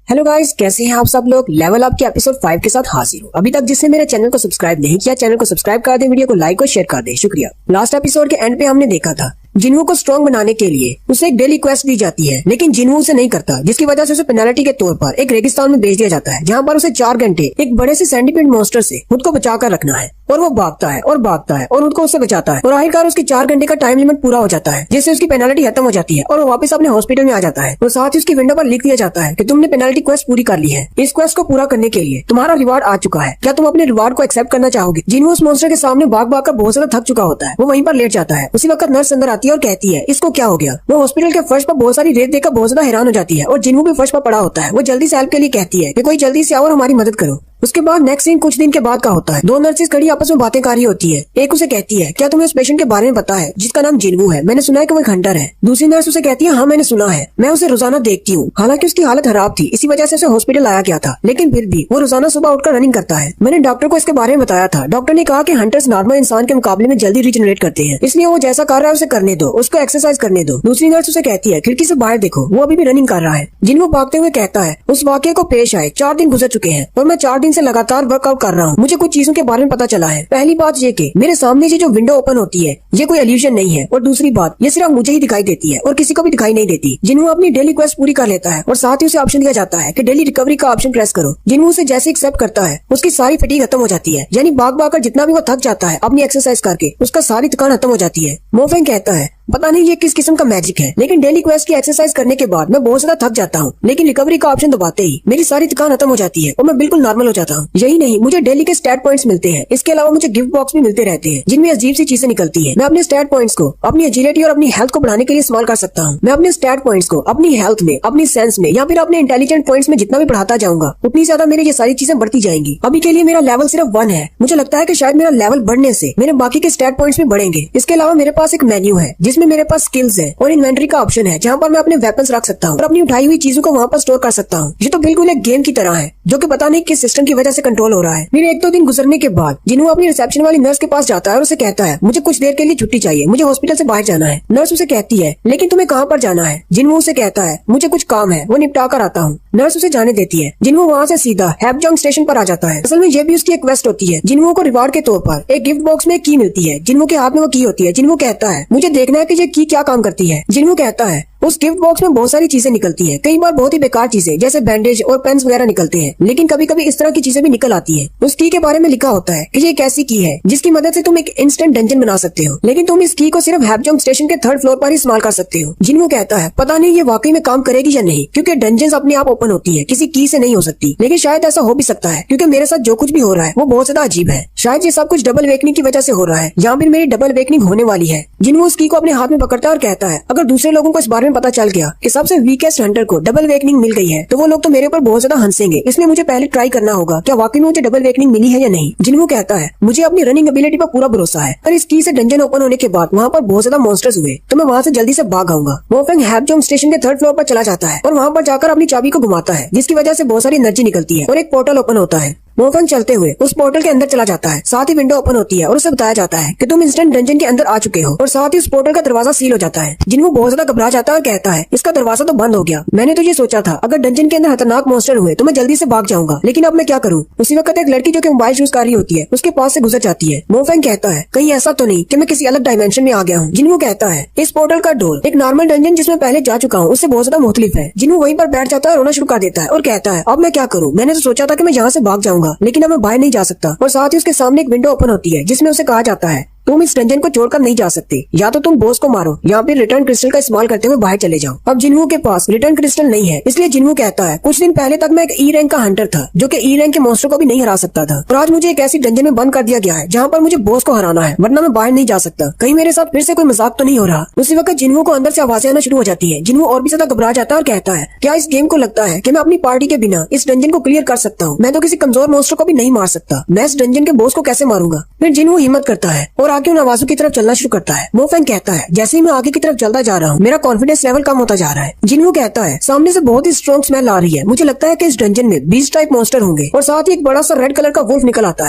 हेलो गाइस, कैसे हैं आप सब लोग। लेवल अप के एपिसोड 5 के साथ हाजिर हूँ। अभी तक जिसने मेरे चैनल को सब्सक्राइब नहीं किया, चैनल को सब्सक्राइब कर दें, वीडियो को लाइक और शेयर कर दें। शुक्रिया। लास्ट एपिसोड के एंड पे हमने देखा था जिन्हों को स्ट्रॉन्ग बनाने के लिए उसे एक डेली क्वेस्ट दी जाती है, लेकिन जिन्हों उसे नहीं करता, जिसकी वजह से उसे पेनल्टी के तौर पर एक रेगिस्तान में भेज दिया जाता है, जहाँ पर उसे 4 घंटे एक बड़े से सेंटीपीड मॉन्स्टर से खुद को बचा कर रखना है। और वो भागता है और भागता है और खुद को उससे बचाता है और आखिरकार उसकी 4 घंटे का टाइम लिमिट पूरा हो जाता है, जिससे उसकी पेनल्टी खत्म हो जाती है और वो वापस अपने हॉस्पिटल में आ जाता है। और साथ ही उसकी विंडो पर लिख दिया जाता है कि तुमने पेनल्टी क्वेस्ट पूरी कर ली है। इस क्वेस्ट को पूरा करने के लिए तुम्हारा रिवार्ड आ चुका है, क्या तुम अपने रिवार्ड को एक्सेप्ट करना चाहोगे। जिन्हों उस मॉन्स्टर के सामने भाग भाग कर बहुत ज्यादा थक चुका होता है, वो वहीं पर लेट जाता है। उसी वक्त नर्स अंदर आती है और कहती है इसको क्या हो गया। वो हॉस्पिटल के फर्श पर बहुत सारी रेत देखकर बहुत ज्यादा हैरान हो जाती है और जिन्हों भी फर्श पर पड़ा होता है वो जल्दी से हेल्प के लिए कहती है कि कोई जल्दी से आओ और हमारी मदद करो। उसके बाद नेक्स्ट सीन कुछ दिन के बाद का होता है। दो नर्सेस खड़ी आपस में बातें कर रही होती है। एक उसे कहती है, क्या तुम्हें उस पेशेंट के बारे में पता है जिसका नाम जिनवू है? मैंने सुना है कि वो एक हंटर है। दूसरी नर्स उसे कहती है, हाँ मैंने सुना है, मैं उसे रोजाना देखती हूँ। हालांकि उसकी हालत खराब थी, इसी वजह से उसे हॉस्पिटल लाया गया था, लेकिन फिर भी वो रोजाना सुबह उठकर रनिंग करता है। मैंने डॉक्टर को इसके बारे में बताया था। डॉक्टर ने कहा कि हंटर्स नॉर्मल इंसान के मुकाबले में जल्दी रिजनरेट करते हैं, इसलिए वो जैसा कर रहा है उसे करने दो, उसको एक्सरसाइज करने दो। दूसरी नर्स उसे कहती है, खिड़की से बाहर देखो, वो अभी भी रनिंग कर रहा है। जिनवू भागते हुए कहता है, उस वाकये को पेश आए 4 दिन गुजर चुके हैं और मैं 4 दिन से लगातार वर्कआउट कर रहा हूँ। मुझे कुछ चीजों के बारे में पता चला है। पहली बात ये कि मेरे सामने ये जो विंडो ओपन होती है ये कोई इल्यूजन नहीं है, और दूसरी बात ये सिर्फ मुझे ही दिखाई देती है और किसी को भी दिखाई नहीं देती। जिनवू अपनी डेली क्वेस्ट पूरी कर लेता है और साथ ही उसे ऑप्शन दिया जाता है कि डेली रिकवरी का ऑप्शन प्रेस करो। जिनवू उसे जैसे एक्सेप्ट करता है उसकी सारी फटीग खत्म हो जाती है, यानी भाग भाग कर जितना भी वो थक जाता है अपनी एक्सरसाइज करके उसका सारी थकान खत्म हो जाती है। मोफेंग कहता है, पता नहीं ये किस किस्म का मैजिक है, लेकिन डेली क्वेस्ट की एक्सरसाइज करने के बाद मैं बहुत ज्यादा थक जाता हूँ, लेकिन रिकवरी का ऑप्शन दबाते ही मेरी सारी थकान खत्म हो जाती है और मैं बिल्कुल नॉर्मल हो जाता हूँ। यही नहीं, मुझे डेली के स्टैट पॉइंट्स मिलते हैं। इसके अलावा मुझे गिफ्ट बॉक्स भी मिलते रहते हैं जिनमें अजीब सी चीजें निकलती है। मैं अपने स्टैट पॉइंट्स को अपनी एजिलिटी और अपनी हेल्थ को बढ़ाने के लिए इस्तेमाल कर सकता हूँ। मैं अपने स्टैट पॉइंट्स को अपनी हेल्थ में, अपनी सेंस में या फिर अपने इंटेलिजेंट पॉइंट्स में जितना भी बढ़ाता जाऊंगा उतनी ज्यादा मेरी ये सारी चीजें बढ़ती जाएंगी। अभी के लिए मेरा लेवल सिर्फ 1 है। मुझे लगता है कि शायद मेरा लेवल बढ़ने से मेरे बाकी के स्टैट पॉइंट्स भी बढ़ेंगे। इसके अलावा मेरे पास एक मेन्यू है जिसमें मेरे पास स्किल्स है और इन्वेंटरी का ऑप्शन है जहाँ पर मैं अपने वेपन्स रख सकता हूँ और अपनी उठाई हुई चीजों को वहाँ पर स्टोर कर सकता हूँ। ये तो बिल्कुल एक गेम की तरह है जो कि पता नहीं किस सिस्टम की वजह से कंट्रोल हो रहा है। मेरे 1-2 दिन गुजरने के बाद जिनवू अपनी रिसेप्शन वाली नर्स के पास जाता है और उसे कहता है, मुझे कुछ देर के लिए छुट्टी चाहिए, मुझे हॉस्पिटल से बाहर जाना है। नर्स उसे कहती है, लेकिन तुम्हें कहाँ पर जाना है? जिनवू उसे कहता है, मुझे कुछ काम है, वो निपटा कर आता हूँ। नर्स उसे जाने देती है। जिनवू वहाँ से सीधा हैपजोंग स्टेशन पर आ जाता है। असल में ये भी उसकी एक क्वेस्ट होती है। जिनवू को रिवार्ड के तौर पर एक गिफ्ट बॉक्स में एक की मिलती है। जिनवू के हाथ में वो की होती है। जिनवू कहता है, मुझे देखना है कि ये की क्या काम करती है। जिनवू कहता है, उस गिफ्ट बॉक्स में बहुत सारी चीजें निकलती हैं, कई बार बहुत ही बेकार चीजें जैसे बैंडेज और पेन्स वगैरह निकलते हैं, लेकिन कभी कभी इस तरह की चीजें भी निकल आती हैं। उस की के बारे में लिखा होता है कि ये एक ऐसी की है जिसकी मदद से तुम एक इंस्टेंट डंजन बना सकते हो, लेकिन तुम इस की को सिर्फ हैपजोंग स्टेशन के 3rd फ्लोर पर ही इस्तेमाल कर सकते हो। जिनवू कहता है, पता नहीं ये वाकई में काम करेगी या नहीं, क्योंकि डंजन अपने आप ओपन होती है, किसी की से नहीं हो सकती। लेकिन शायद ऐसा हो भी सकता है क्योंकि मेरे साथ जो कुछ भी हो रहा है वो बहुत ज्यादा अजीब है। शायद ये सब कुछ डबल वेकनिंग की वजह से हो रहा है, या फिर मेरी डबल वेकनिंग होने वाली है। जिनवू उस की को अपने हाथ में पकड़ता है और कहता है, अगर दूसरे लोगों को इस बारे में पता चल गया सबसे वीकेस्ट हंटर को डबल वेकनिंग मिल गई है तो वो लोग तो मेरे ऊपर बहुत ज्यादा हंसेंगे, इसलिए मुझे पहले ट्राई करना होगा क्या वाकई में मुझे डबल वेकनिंग मिली है या नहीं। जिनवू कहता है, मुझे अपनी रनिंग एबिलिटी पर पूरा भरोसा है, और इस की से डंजन ओपन होने के बाद वहाँ पर बहुत ज्यादा मॉन्स्टर्स हुए तो मैं वहाँ से जल्दी से भाग आऊंगा। मोफेंग हैपजोंग स्टेशन के 3rd फ्लोर पर चला जाता है और वहाँ पर जाकर अपनी चाबी को घुमाता है, जिसकी वजह से बहुत सारी एनर्जी निकलती है और एक पोर्टल ओपन होता है। मोफेंग चलते हुए उस पोर्टल के अंदर चला जाता है। साथ ही विंडो ओपन होती है और उसे बताया जाता है कि तुम इंस्टेंट डंजन के अंदर आ चुके हो, और साथ ही उस पोर्टल का दरवाजा सील हो जाता है। जिनवू बहुत ज्यादा घबरा जाता है और कहता है, इसका दरवाजा तो बंद हो गया। मैंने तो ये सोचा था अगर डंजन के अंदर खतरनाक मॉन्स्टर हुए तो मैं जल्दी से भाग जाऊंगा, लेकिन अब मैं क्या करूँ। उसी वक्त एक लड़की जो कि मोबाइल यूज कर रही होती है उसके पास से गुजर जाती है। मोफेंग कहता है, कहीं ऐसा तो नहीं कि मैं किसी अलग डायमेंशन में आ गया हूँ। जिनवू कहता है, इस पोर्टल का डोर एक नॉर्मल डंजन जिसमें पहले जा चुका हूँ उससे बहुत ज्यादा मुख्तलिफ है। जिनवू वहीं पर बैठ जाता है, रोना शुरू कर देता है और कहता है, अब मैं क्या करूँ। मैंने तो सोचा था कि मैं यहाँ से भाग जाऊंगा, लेकिन अब मैं बाहर नहीं जा सकता। और साथ ही उसके सामने एक विंडो ओपन होती है जिसमें उसे कहा जाता है, तुम इस डंजन को छोड़कर नहीं जा सकते, या तो तुम बॉस को मारो या फिर रिटर्न क्रिस्टल का इस्तेमाल करते हुए बाहर चले जाओ। अब जिनवू के पास रिटर्न क्रिस्टल नहीं है, इसलिए जिनवू कहता है, कुछ दिन पहले तक मैं एक ई रैंक का हंटर था जो कि ई रैंक के मॉन्स्टर को भी नहीं हरा सकता था, और आज मुझे एक ऐसी डंजन में बंद कर दिया गया है जहाँ पर मुझे बॉस को हराना है, वरना मैं बाहर नहीं जा सकता। कहीं मेरे साथ फिर से कोई मजाक तो नहीं हो रहा। उसी वक्त जिनवू को अंदर से आवाजें आना शुरू हो जाती है। जिनवू और भी ज्यादा घबरा जाता है और कहता है, क्या इस गेम को लगता है कि मैं अपनी पार्टी के बिना इस डंजन को क्लियर कर सकता हूँ? मैं तो किसी कमजोर मॉन्स्टर को भी नहीं मार सकता, मैं इस डंजन के बॉस को कैसे मारूंगा। फिर जिनवू हिम्मत करता है और आगे उन आवाजों की तरफ चलना शुरू करता है। मोफेंग कहता है, जैसे ही मैं आगे की तरफ चलता जा रहा हूँ मेरा कॉन्फिडेंस लेवल कम होता जा रहा है। जिनवू कहता है, सामने से बहुत ही स्ट्रॉन्ग स्मेल आ रही है, मुझे लगता है कि इस डंजन में 20 टाइप मॉन्स्टर होंगे, और साथ ही एक बड़ा सा रेड कलर का वुल्फ निकल आता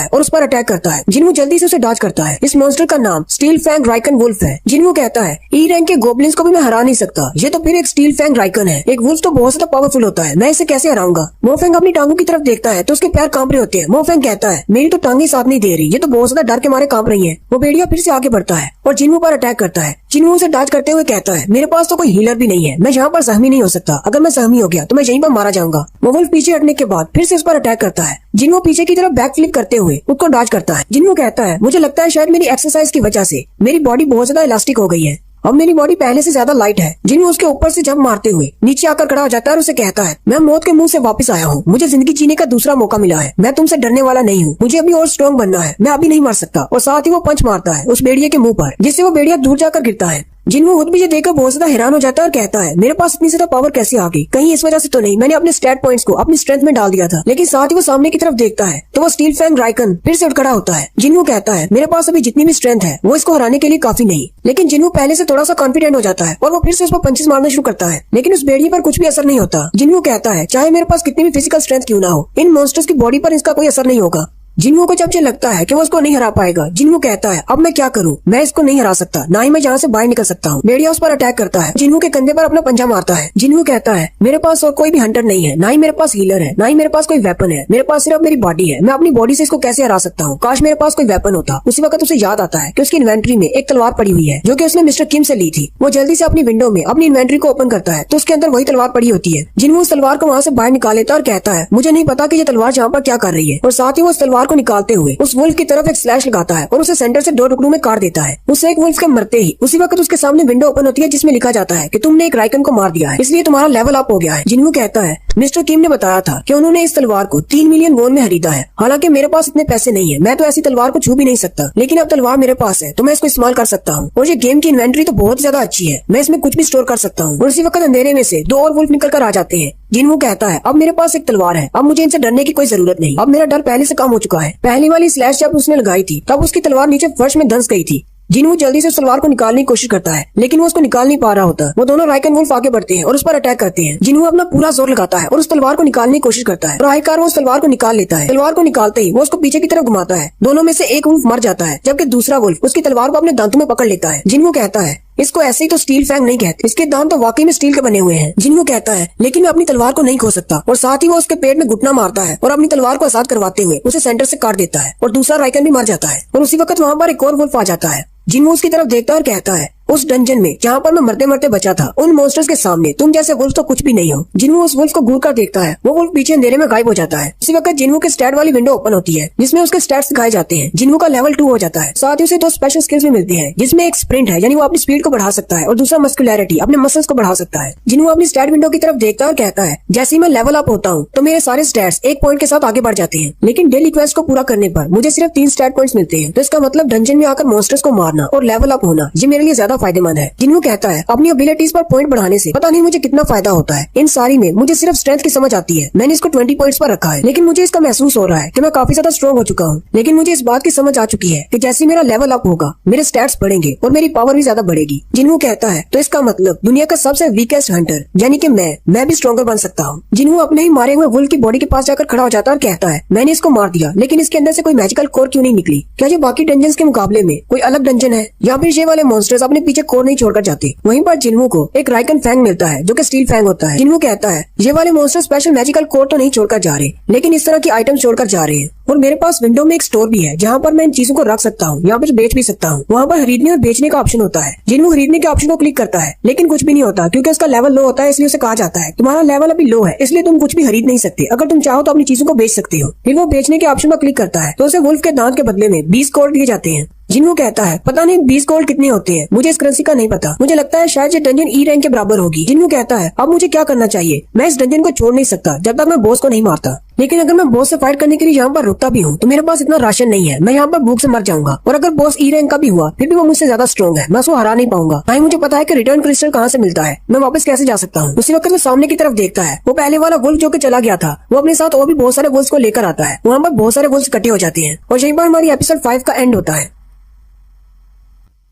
है और उस पर अटैक करता है। जिनवू जल्दी से उसे डॉज करता है। इस मॉन्स्टर का नाम स्टील फैंग राइकन वुल्फ है। जिनवू कहता है, ई रैंक के गोब्लिन्स को भी मैं हरा नहीं सकता, ये तो फिर एक स्टील फैंग राइकन है। एक वुल्फ तो बहुत ज्यादा पावरफुल होता है, मैं इसे कैसे हराऊंगा। मोफेंग अपनी टांगों की तरफ देखता है तो उसके पैर कांप रहे होते हैं। मोफेंग कहता है, मेरी तो टांगे साथ नहीं दे रही, ये तो बहुत ज्यादा डर के मारे कांप रही है। वो भेड़िया फिर से आगे बढ़ता है और जिनवू पर अटैक करता है। जिनवू उसे डॉज करते हुए कहता है, मेरे पास तो कोई हीलर भी नहीं है, मैं यहाँ पर जख्मी नहीं हो सकता, अगर मैं जख्मी हो गया तो मैं यहीं पर मारा जाऊंगा। वो वुल्फ पीछे हटने के बाद फिर से उस पर अटैक करता है। जिनवू पीछे की तरफ बैक फ्लिप करते हुए उसको डॉज करता है। जिनवू कहता है, मुझे लगता है शायद मेरी एक्सरसाइज की वजह से मेरी बॉडी बहुत ज्यादा इलास्टिक हो गई है, अब मेरी बॉडी पहले से ज्यादा लाइट है। जिनवू उसके ऊपर से जंप मारते हुए नीचे आकर खड़ा हो जाता है और उसे कहता है, मैं मौत के मुंह से वापस आया हूँ, मुझे जिंदगी जीने का दूसरा मौका मिला है, मैं तुमसे डरने वाला नहीं हूँ, मुझे अभी और स्ट्रॉन्ग बनना है, मैं अभी नहीं मर सकता। और साथ ही वो पंच मारता है उस भेड़िए के मुंह पर, जिससे वो भेड़िया दूर जाकर गिरता है। जिन्हों खुद भी ये देखकर बहुत ज्यादा हैरान हो जाता है और कहता है मेरे पास इतनी ज्यादा पावर कैसे आ गई, कहीं इस वजह से तो नहीं मैंने अपने स्टैट पॉइंट्स को अपनी स्ट्रेंथ में डाल दिया था। लेकिन साथ ही वो सामने की तरफ देखता है तो वो स्टील फैंग राइकन फिर से उठ खड़ा होता है। जिन्हों कहता है मेरे पास अभी जितनी भी स्ट्रेंथ है वो इसको हराने के लिए काफी नहीं। लेकिन जिन्हों पहले से थोड़ा सा कॉन्फिडेंट हो जाता है और वो फिर से उस पर पंचेस मारना शुरू करता है, लेकिन उस भेड़िए पर कुछ भी असर नहीं होता। जिन्हों कहता है चाहे मेरे पास कितनी भी फिजिकल स्ट्रेंथ क्यों ना हो, इन मॉन्स्टर्स की बॉडी पर इसका कोई असर नहीं होगा। जिन्हों को जब ये लगता है कि वो उसको नहीं हरा पाएगा, जिन्हों कहता है अब मैं क्या करूं, मैं इसको नहीं हरा सकता, ना ही मैं यहाँ से बाहर निकल सकता हूँ। भेड़िया उस पर अटैक करता है, जिन्हों के कंधे पर अपना पंजा मारता है। जिन्हों कहता है मेरे पास और कोई भी हंटर नहीं है, ना ही मेरे पास हीलर है, ना ही मेरे पास कोई वेपन है, मेरे पास सिर्फ मेरी बॉडी है। मैं अपनी बॉडी से इसको कैसे हरा सकता हूँ, काश मेरे पास कोई वेपन होता। उसी वक्त उसे याद आता है कि उसकी इन्वेंट्री में एक तलवार पड़ी हुई है जो कि उसने मिस्टर किम से ली थी। वो जल्दी से अपनी विंडो में अपनी इन्वेंट्री को ओपन करता है तो उसके अंदर वही तलवार पड़ी होती है। जिन्हों उस तलवार को वहाँ से बाहर निकाल लेता है और कहता है मुझे नहीं पता कि ये तलवार यहाँ पर क्या कर रही है, और साथ ही वो उस तलवार को निकालते हुए उस वुल्फ की तरफ एक स्लैश लगाता है और उसे सेंटर से 2 टुकड़ों में काट देता है। उसे एक वुल्फ के मरते ही उसी वक्त उसके सामने विंडो ओपन होती है जिसमें लिखा जाता है कि तुमने एक राइकन को मार दिया है, इसलिए तुम्हारा लेवल अप हो गया है। जिन्हों कहता है मिस्टर किम ने बताया था कि उन्होंने इस तलवार को 3 मिलियन वोन में खरीदा है, हालांकि मेरे पास इतने पैसे नहीं है, मैं तो ऐसी तलवार को छू भी नहीं सकता, लेकिन अब तलवार मेरे पास है तो मैं इसको इस्तेमाल कर सकता हूँ। और ये गेम की इन्वेंट्री तो बहुत ज्यादा अच्छी है, मैं इसमें कुछ भी स्टोर कर सकता हूँ। और उसी वक्त अंधेरे में से 2 और वुल्फ निकल कर आ जाते हैं। जिन्हों कहता है अब मेरे पास एक तलवार है, अब मुझे इनसे डरने की कोई जरूरत नहीं, अब मेरा डर पहले से कम हो चुका है। पहली वाली स्लैश जब उसने लगाई थी तब उसकी तलवार नीचे फर्श में धंस गई थी। जिन्हों जल्दी से उस तलवार को निकालने की कोशिश करता है, लेकिन वो उसको निकाल नहीं पा रहा होता। वो दोनों राइकन वुल्फ आगे बढ़ते हैं और उस पर अटैक करते हैं। जिन्हों अपना पूरा जोर लगाता है और उस तलवार को निकालने की कोशिश करता है और आखिरकार वो उस तलवार को निकाल लेता है। तलवार को निकालते ही वो उसको पीछे की तरफ घुमाता है। दोनों में से एक वुल्फ मर जाता है जबकि दूसरा वुल्फ उसकी तलवार को अपने दांतों में पकड़ लेता है। जिन्हों कहता है इसको ऐसे ही तो स्टील फैंग नहीं कहते, इसके दांत तो वाकई में स्टील के बने हुए हैं। जिन्हों कहता है लेकिन मैं अपनी तलवार को नहीं खो सकता, और साथ ही वो उसके पेट में घुटना मारता है और अपनी तलवार को आजाद करवाते हुए उसे सेंटर से काट देता है और दूसरा राइकन भी मर जाता है। और उसी वक्त वहाँ पर एक और वुल्फ आ जाता है। जिन्हों उसकी तरफ देखता है और कहता है उस डंजन में जहाँ पर मैं मरते मरते बचा था, उन मॉन्स्टर्स के सामने तुम जैसे वुल्फ तो कुछ भी नहीं हो। जिन्हों उस वुल्फ को घूर कर देखता है, वो वुल्फ पीछे अंधेरे में गायब हो जाता है। इसी वक्त जिन्हों के स्टैट वाली विंडो ओपन होती है जिसमें उसके स्टैट्स दिखाए जाते हैं। जिन्हों का लेवल 2 हो जाता है, साथ ही उसे 2 स्पेशल स्किल्स भी मिलती है, जिसमें एक स्प्रिंट है यानी वो अपनी स्पीड को बढ़ा सकता है, और दूसरा मस्कुलैरिटी अपने मसल्स को बढ़ा सकता है। जिन्हों अपनी स्टैट विंडो की तरफ देखता है और कहता है जैसे ही मैं लेवल अप होता हूँ तो मेरे सारे स्टैट्स 1 पॉइंट के साथ आगे बढ़ जाते हैं, लेकिन डेली क्वेस्ट को पूरा करने पर मुझे सिर्फ 3 स्टैट पॉइंट्स मिलते हैं। तो इसका मतलब डंजन में आकर मॉन्स्टर्स को मारना और लेवल अप होना ये मेरे लिए ज्यादा फायदेमंद है। जिन्हों कहता है अपनी एबिलिटीज पर पॉइंट बढ़ाने से पता नहीं मुझे कितना फायदा होता है। इन सारी में मुझे सिर्फ स्ट्रेंथ की समझ आती है। मैंने इसको 20 पॉइंट्स पर रखा है, लेकिन मुझे इसका महसूस हो रहा है कि मैं काफी ज्यादा स्ट्रॉन्ग हो चुका हूँ। लेकिन मुझे इस बात की समझ आ चुकी है कि जैसे मेरा लेवल अप होगा मेरे स्टैट्स बढ़ेंगे और मेरी पावर भी ज्यादा बढ़ेगी। जिन्हों कहता है तो इसका मतलब दुनिया का सबसे वीकेस्ट हंटर यानी कि मैं भी स्ट्रॉन्गर बन सकता हूँ। जिन्हों अपने ही मारे हुए वुल्फ की बॉडी के पास जाकर खड़ा हो जाता है और कहता है मैंने इसको मार दिया, लेकिन इसके अंदर से कोई मैजिकल कोर क्यों नहीं निकली? क्या ये बाकी डंजन के मुकाबले में कोई अलग डंजन है, या फिर ये वाले मॉन्स्टर्स अपने पीछे कोर नहीं छोड़कर जाते? वहीं पर जिन्हों को एक राइकन फैंग मिलता है जो कि स्टील फैंग होता है। जिन्हों कहता है ये वाले मॉन्स्टर स्पेशल मैजिकल कोड तो नहीं छोड़कर जा रहे, लेकिन इस तरह की आइटम छोड़कर जा रहे हैं। और मेरे पास विंडो में एक स्टोर भी है जहाँ पर मैं इन चीजों को रख सकता हूँ या फिर बेच भी सकता हूँ। वहाँ पर खरीदने और बेचने का ऑप्शन होता है। जिन्हों खरीदने के ऑप्शन को क्लिक करता है, लेकिन कुछ भी नहीं होता क्योंकि उसका लेवल लो होता है, इसलिए उसे कहा जाता है तुम्हारा लेवल अभी लो है, इसलिए तुम कुछ भी खरीद नहीं सकते। अगर तुम चाहो तो अपनी चीजों को बेच सकते हो। फिर वो बेचने के ऑप्शन पर क्लिक करता है तो उसे वुल्फ के दांत के बदले में 20 गोल्ड दिए जाते हैं। जिन्हों कहता है पता नहीं 20 गोल्ड कितने होते हैं, मुझे इस करेंसी का नहीं पता, मुझे लगता है शायद ये डंजन ई रैंक के बराबर होगी। जिन्हों कहता है अब मुझे क्या करना चाहिए, मैं इस डंजन को छोड़ नहीं सकता जब तक मैं बॉस को नहीं मारता, लेकिन अगर मैं बॉस से फाइट करने के लिए यहाँ पर रुकता भी हूँ तो मेरे पास इतना राशन नहीं है, मैं यहाँ पर भूख से मर जाऊंगा। और अगर बॉस ई रैंक का भी हुआ फिर भी वो मुझसे ज्यादा स्ट्रॉन्ग है, मैं उसको हरा नहीं पाऊंगा। ना ही मुझे पता है कि रिटर्न क्रिस्टल कहाँ से मिलता है, मैं वापस कैसे जा सकता हूँ। उसी वक्त वो सामने की तरफ देखता है, वो पहले वाला वुल्फ जो कि चला गया था वो अपने साथ और भी बहुत सारे वुल्फ को लेकर आता है। वहाँ पर बहुत सारे वुल्फ इकट्ठे हो जाते हैं और यहीं पर हमारी एपिसोड 5 का एंड होता है।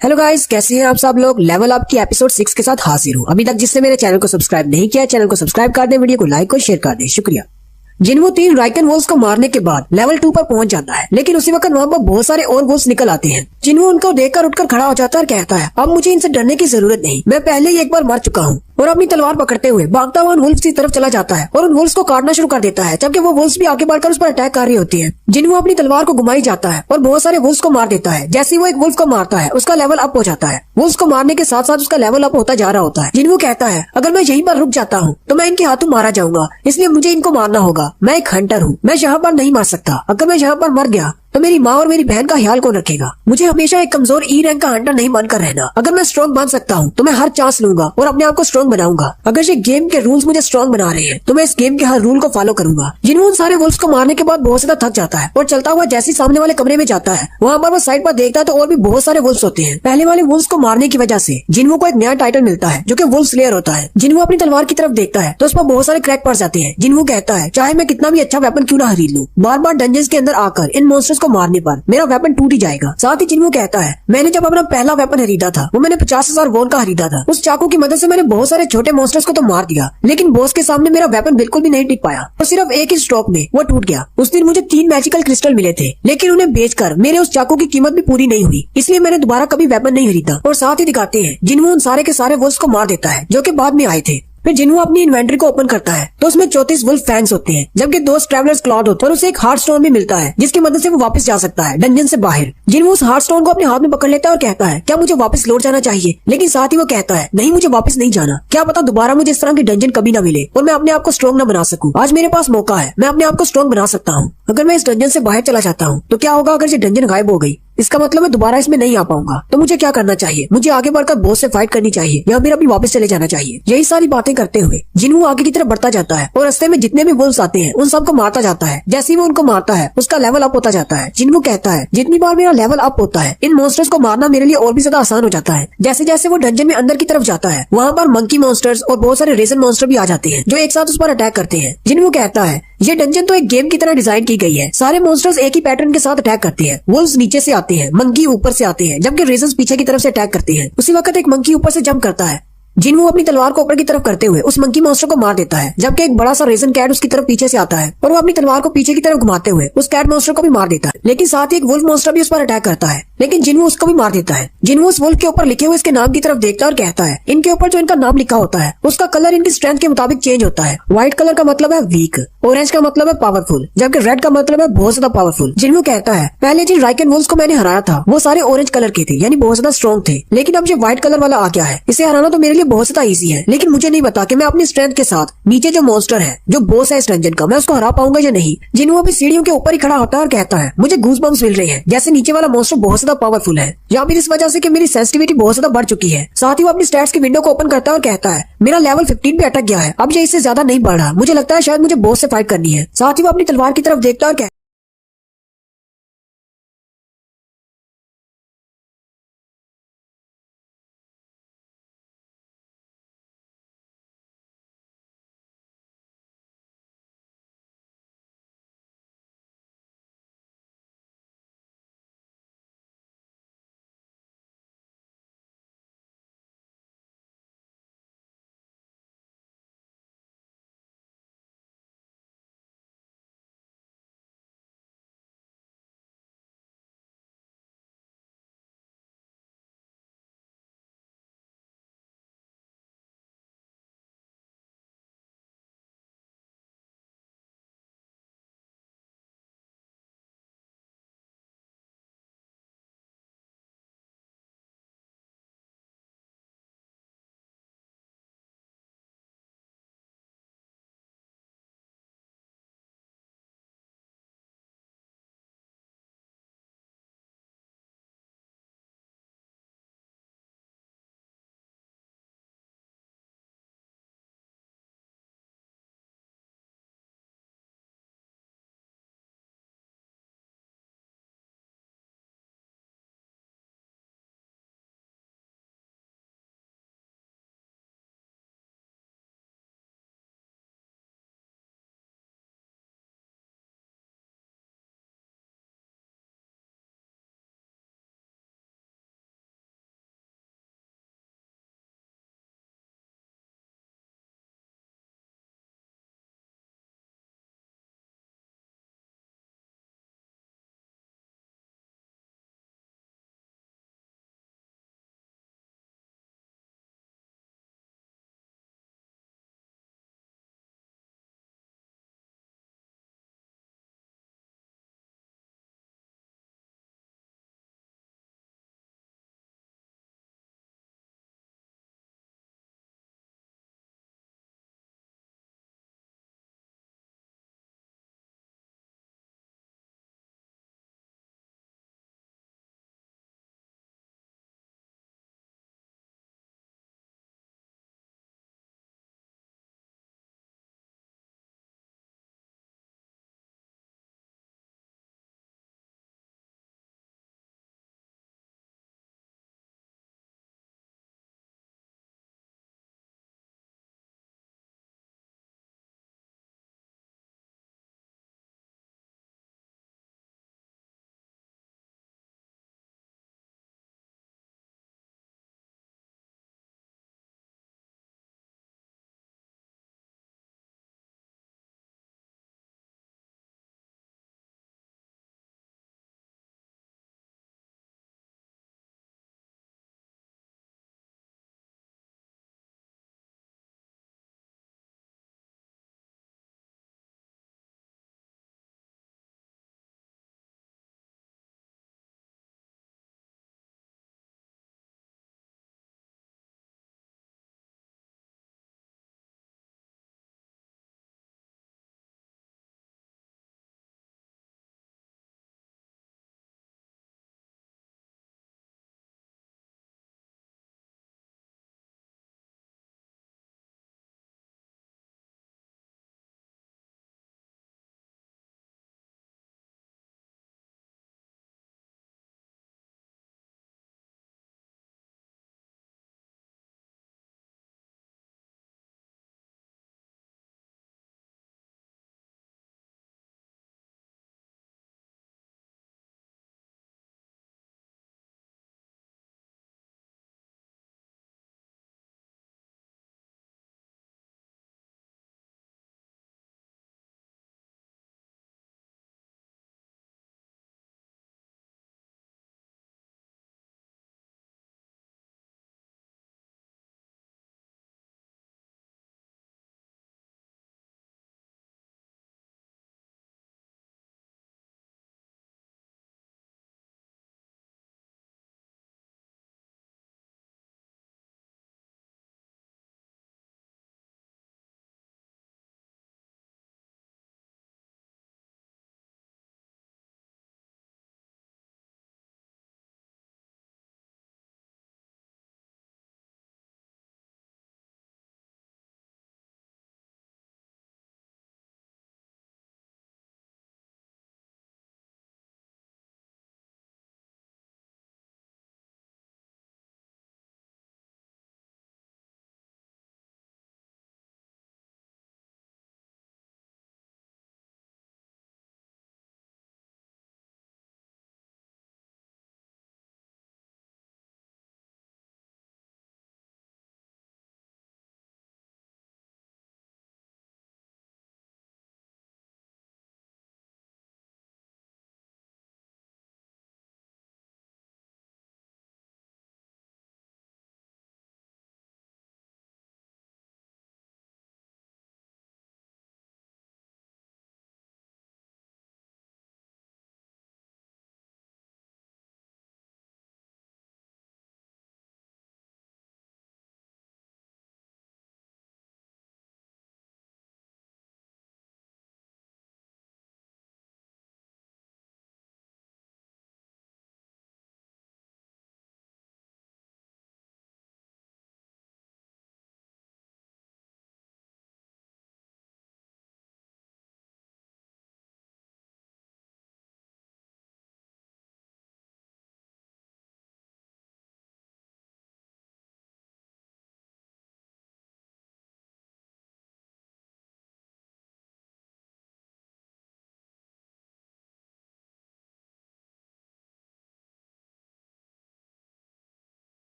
हेलो गाइस, कैसे हैं आप सब लोग? लेवल अप की एपिसोड 6 के साथ हाजिर हूँ। अभी तक जिसने मेरे चैनल को सब्सक्राइब नहीं किया, चैनल को सब्सक्राइब कर दे, वीडियो को लाइक और शेयर कर दे, शुक्रिया। जिन्हों 3 राइकन वुल्फ्स को मारने के बाद लेवल 2 पर पहुंच जाता है, लेकिन उसी वक्त वहाँ पर बहुत सारे और वुल्फ्स निकल आते हैं। जिन्हों उनको देखकर उठकर खड़ा हो जाता है और कहता है अब मुझे इनसे डरने की जरूरत नहीं, मैं पहले ही एक बार मर चुका हूँ। और अपनी तलवार पकड़ते हुए भागता हुआ उन वुल्फ्स की तरफ चला जाता है और उन वुल्फ्स को काटना शुरू कर देता है, जबकि वो वुल्फ्स भी आगे बढ़कर उस पर अटैक कर रही होती है। जिन्हों अपनी तलवार को घुमाई जाता है और बहुत सारे वुल्फ्स को मार देता है। जैसे ही वो एक वुल्फ को मारता है उसका लेवल अप हो जाता है। वुल्फ्स को मारने के साथ साथ उसका लेवल अप होता जा रहा होता है। जिन्हों कहता है अगर मैं यहीं पर रुक जाता हूँ तो मैं इनके हाथों मारा जाऊंगा, इसलिए मुझे इनको मारना होगा। मैं एक हंटर हूँ, मैं यहाँ पर नहीं मर सकता। अगर मैं यहाँ पर मर गया तो तो मेरी माँ और मेरी बहन का ख्याल कौन रखेगा? मुझे हमेशा एक कमजोर ई रैंक का हंटर नहीं बनकर रहना। अगर मैं स्ट्रॉन्ग बन सकता हूँ तो मैं हर चांस लूंगा और अपने आप को स्ट्रॉन्ग बनाऊंगा। अगर ये गेम के रूल्स मुझे स्ट्रॉन्ग बना रहे हैं तो मैं इस गेम के हर रूल को फॉलो करूंगा। जिन्हों उन सारे वुल्फ्स को मारने के बाद बहुत ज्यादा थक जाता है और चलता हुआ जैसे सामने वाले कमरे में जाता है, वहाँ पर वो साइड पर देखता है तो और भी बहुत सारे वुल्फ्स होते हैं। पहले वाले वुल्फ्स को मारने की वजह से जिन्हों को एक नया टाइटल मिलता है जो कि वुल्फ स्लेयर होता है। जिन्हों अपनी तलवार की तरफ देखता है तो उस पर बहुत सारे क्रैक पड़ जाते हैं। जिन्हों कहता है चाहे मैं कितना भी अच्छा वेपन क्यों ना खरीद लूं, बार बार डंजन्स के अंदर आकर इन मॉन्स्टर्स को मारने पर मेरा वेपन टूट ही जाएगा। साथ ही जिन्हों कहता है मैंने जब अपना पहला वेपन खरीदा था वो मैंने 50,000 वॉन का खरीदा था। उस चाकू की मदद से मैंने बहुत सारे छोटे मॉन्स्टर्स को तो मार दिया, लेकिन बॉस के सामने मेरा वेपन बिल्कुल भी नहीं टिक पाया और सिर्फ एक ही स्ट्रोक में वो टूट गया। उस दिन मुझे 3 मैजिकल क्रिस्टल मिले थे, लेकिन उन्हें बेचकर मेरे उस चाकू की कीमत भी पूरी नहीं हुई, इसलिए मैंने दोबारा कभी वेपन नहीं खरीदा। और साथ ही दिखाते हैं जिन्हों उन सारे के सारे वुल्फ्स को मार देता है जो कि बाद में आए थे। फिर जिन्हों अपनी इन्वेंटरी को ओपन करता है तो उसमें 34 वुल्फ फैंग्स होते हैं, जबकि 2 ट्रैवलर्स क्लॉड होते हैं और उसे एक हार्ट स्टोन भी मिलता है जिसकी मदद से वो वापस जा सकता है डंजन से बाहर। जिन्हों उस हार्ट स्टोन को अपने हाथ में पकड़ लेता है और कहता है क्या मुझे वापस लौट जाना चाहिए, लेकिन साथ ही वो कहता है नहीं मुझे वापस नहीं जाना, क्या पता दोबारा मुझे इस तरह की डंजन कभी न मिले और मैं अपने आप को स्ट्रॉन्ग न बना सकूं। आज मेरे पास मौका है, मैं अपने आप को स्ट्रॉन्ग बना सकता हूँ। अगर मैं इस डंजन से बाहर चला जाता हूँ तो क्या होगा? अगर ये डंजन गायब हो गई इसका मतलब मैं दोबारा इसमें नहीं आ पाऊंगा। तो मुझे क्या करना चाहिए? मुझे आगे बढ़कर बॉस से फाइट करनी चाहिए या फिर अभी वापस चले जाना चाहिए? यही सारी बातें करते हुए जिन्हों आगे की तरफ बढ़ता जाता है और रास्ते में जितने भी वुल्फ्स आते हैं उन सबको मारता जाता है। जैसे ही वो उनको मारता है उसका लेवल अप होता जाता है। जिन्हों कहता है जितनी बार मेरा लेवल अप होता है इन मॉन्स्टर्स को मारना मेरे लिए और भी ज्यादा आसान हो जाता है। जैसे जैसे वो डंजन में अंदर की तरफ जाता है वहाँ पर मंकी मॉन्स्टर्स और बहुत सारे रेजन मॉन्स्टर भी आ जाते हैं जो एक साथ उस पर अटैक करते हैं। जिन्हों कहता है ये डंजन तो एक गेम की तरह डिजाइन की गई है, सारे मॉन्स्टर्स एक ही पैटर्न के साथ अटैक करते हैं। वुल्फ्स नीचे से आते हैं, मंकी ऊपर से आते हैं, जबकि रेजन्स पीछे की तरफ से अटैक करते हैं। उसी वक्त एक मंकी ऊपर से जंप करता है। जिन्हों अपनी तलवार को ऊपर की तरफ करते हुए उस मंकी मॉन्स्टर को मार देता है, जबकि एक बड़ा सा रेजन कैट उसकी तरफ पीछे से आता है और वो अपनी तलवार को पीछे की तरफ घुमाते हुए उस कैट मॉन्स्टर को भी मार देता है। लेकिन साथ ही एक वुल्फ मॉन्स्टर भी उस पर अटैक करता है, लेकिन जिन्हों उसको भी मार देता है। जिन्हों उस वुल्फ के ऊपर लिखे हुए इसके नाम की तरफ देखता है और कहता है इनके ऊपर जो इनका नाम लिखा होता है उसका कलर इनकी स्ट्रेंथ के मुताबिक चेंज होता है। व्हाइट कलर का मतलब है वीक, ऑरेंज का मतलब है पावरफुल, जबकि रेड का मतलब है बहुत ज्यादा पावरफुल। जिन्हों कहता है पहले जिन राइकन वुल्फ्स को मैंने हराया था वो सारे ऑरेंज कलर के थे, यानी बहुत ज्यादा स्ट्रॉन्ग थे, लेकिन अब ये व्हाइट कलर वाला आ गया है। इसे हराना तो मेरे लिए बहुत ज्यादा इजी है, लेकिन मुझे नहीं पता कि मैं अपनी स्ट्रेंथ के साथ नीचे जो मॉन्स्टर है जो बॉस है इस डंजन का, मैं उसको हरा पाऊंगा या नहीं। जिन्हों अभी सीढ़ियों के ऊपर ही खड़ा होता है और कहता है मुझे गूज बम्स मिल रहे हैं, जैसे नीचे वाला मॉन्स्टर बहुत ज्यादा पावरफुल है, या फिर इस वजह से कि मेरी सेंसिटिविटी बहुत ज्यादा बढ़ चुकी है। साथ ही वो अपनी स्टैट्स की विंडो को ओपन करता है और कहता है मेरा लेवल 15 पे अटक गया है, अब ये इससे ज्यादा नहीं बढ़ रहा, मुझे लगता है शायद मुझे बॉस से फाइट करनी है। साथ ही वो अपनी तलवार की तरफ देखता है और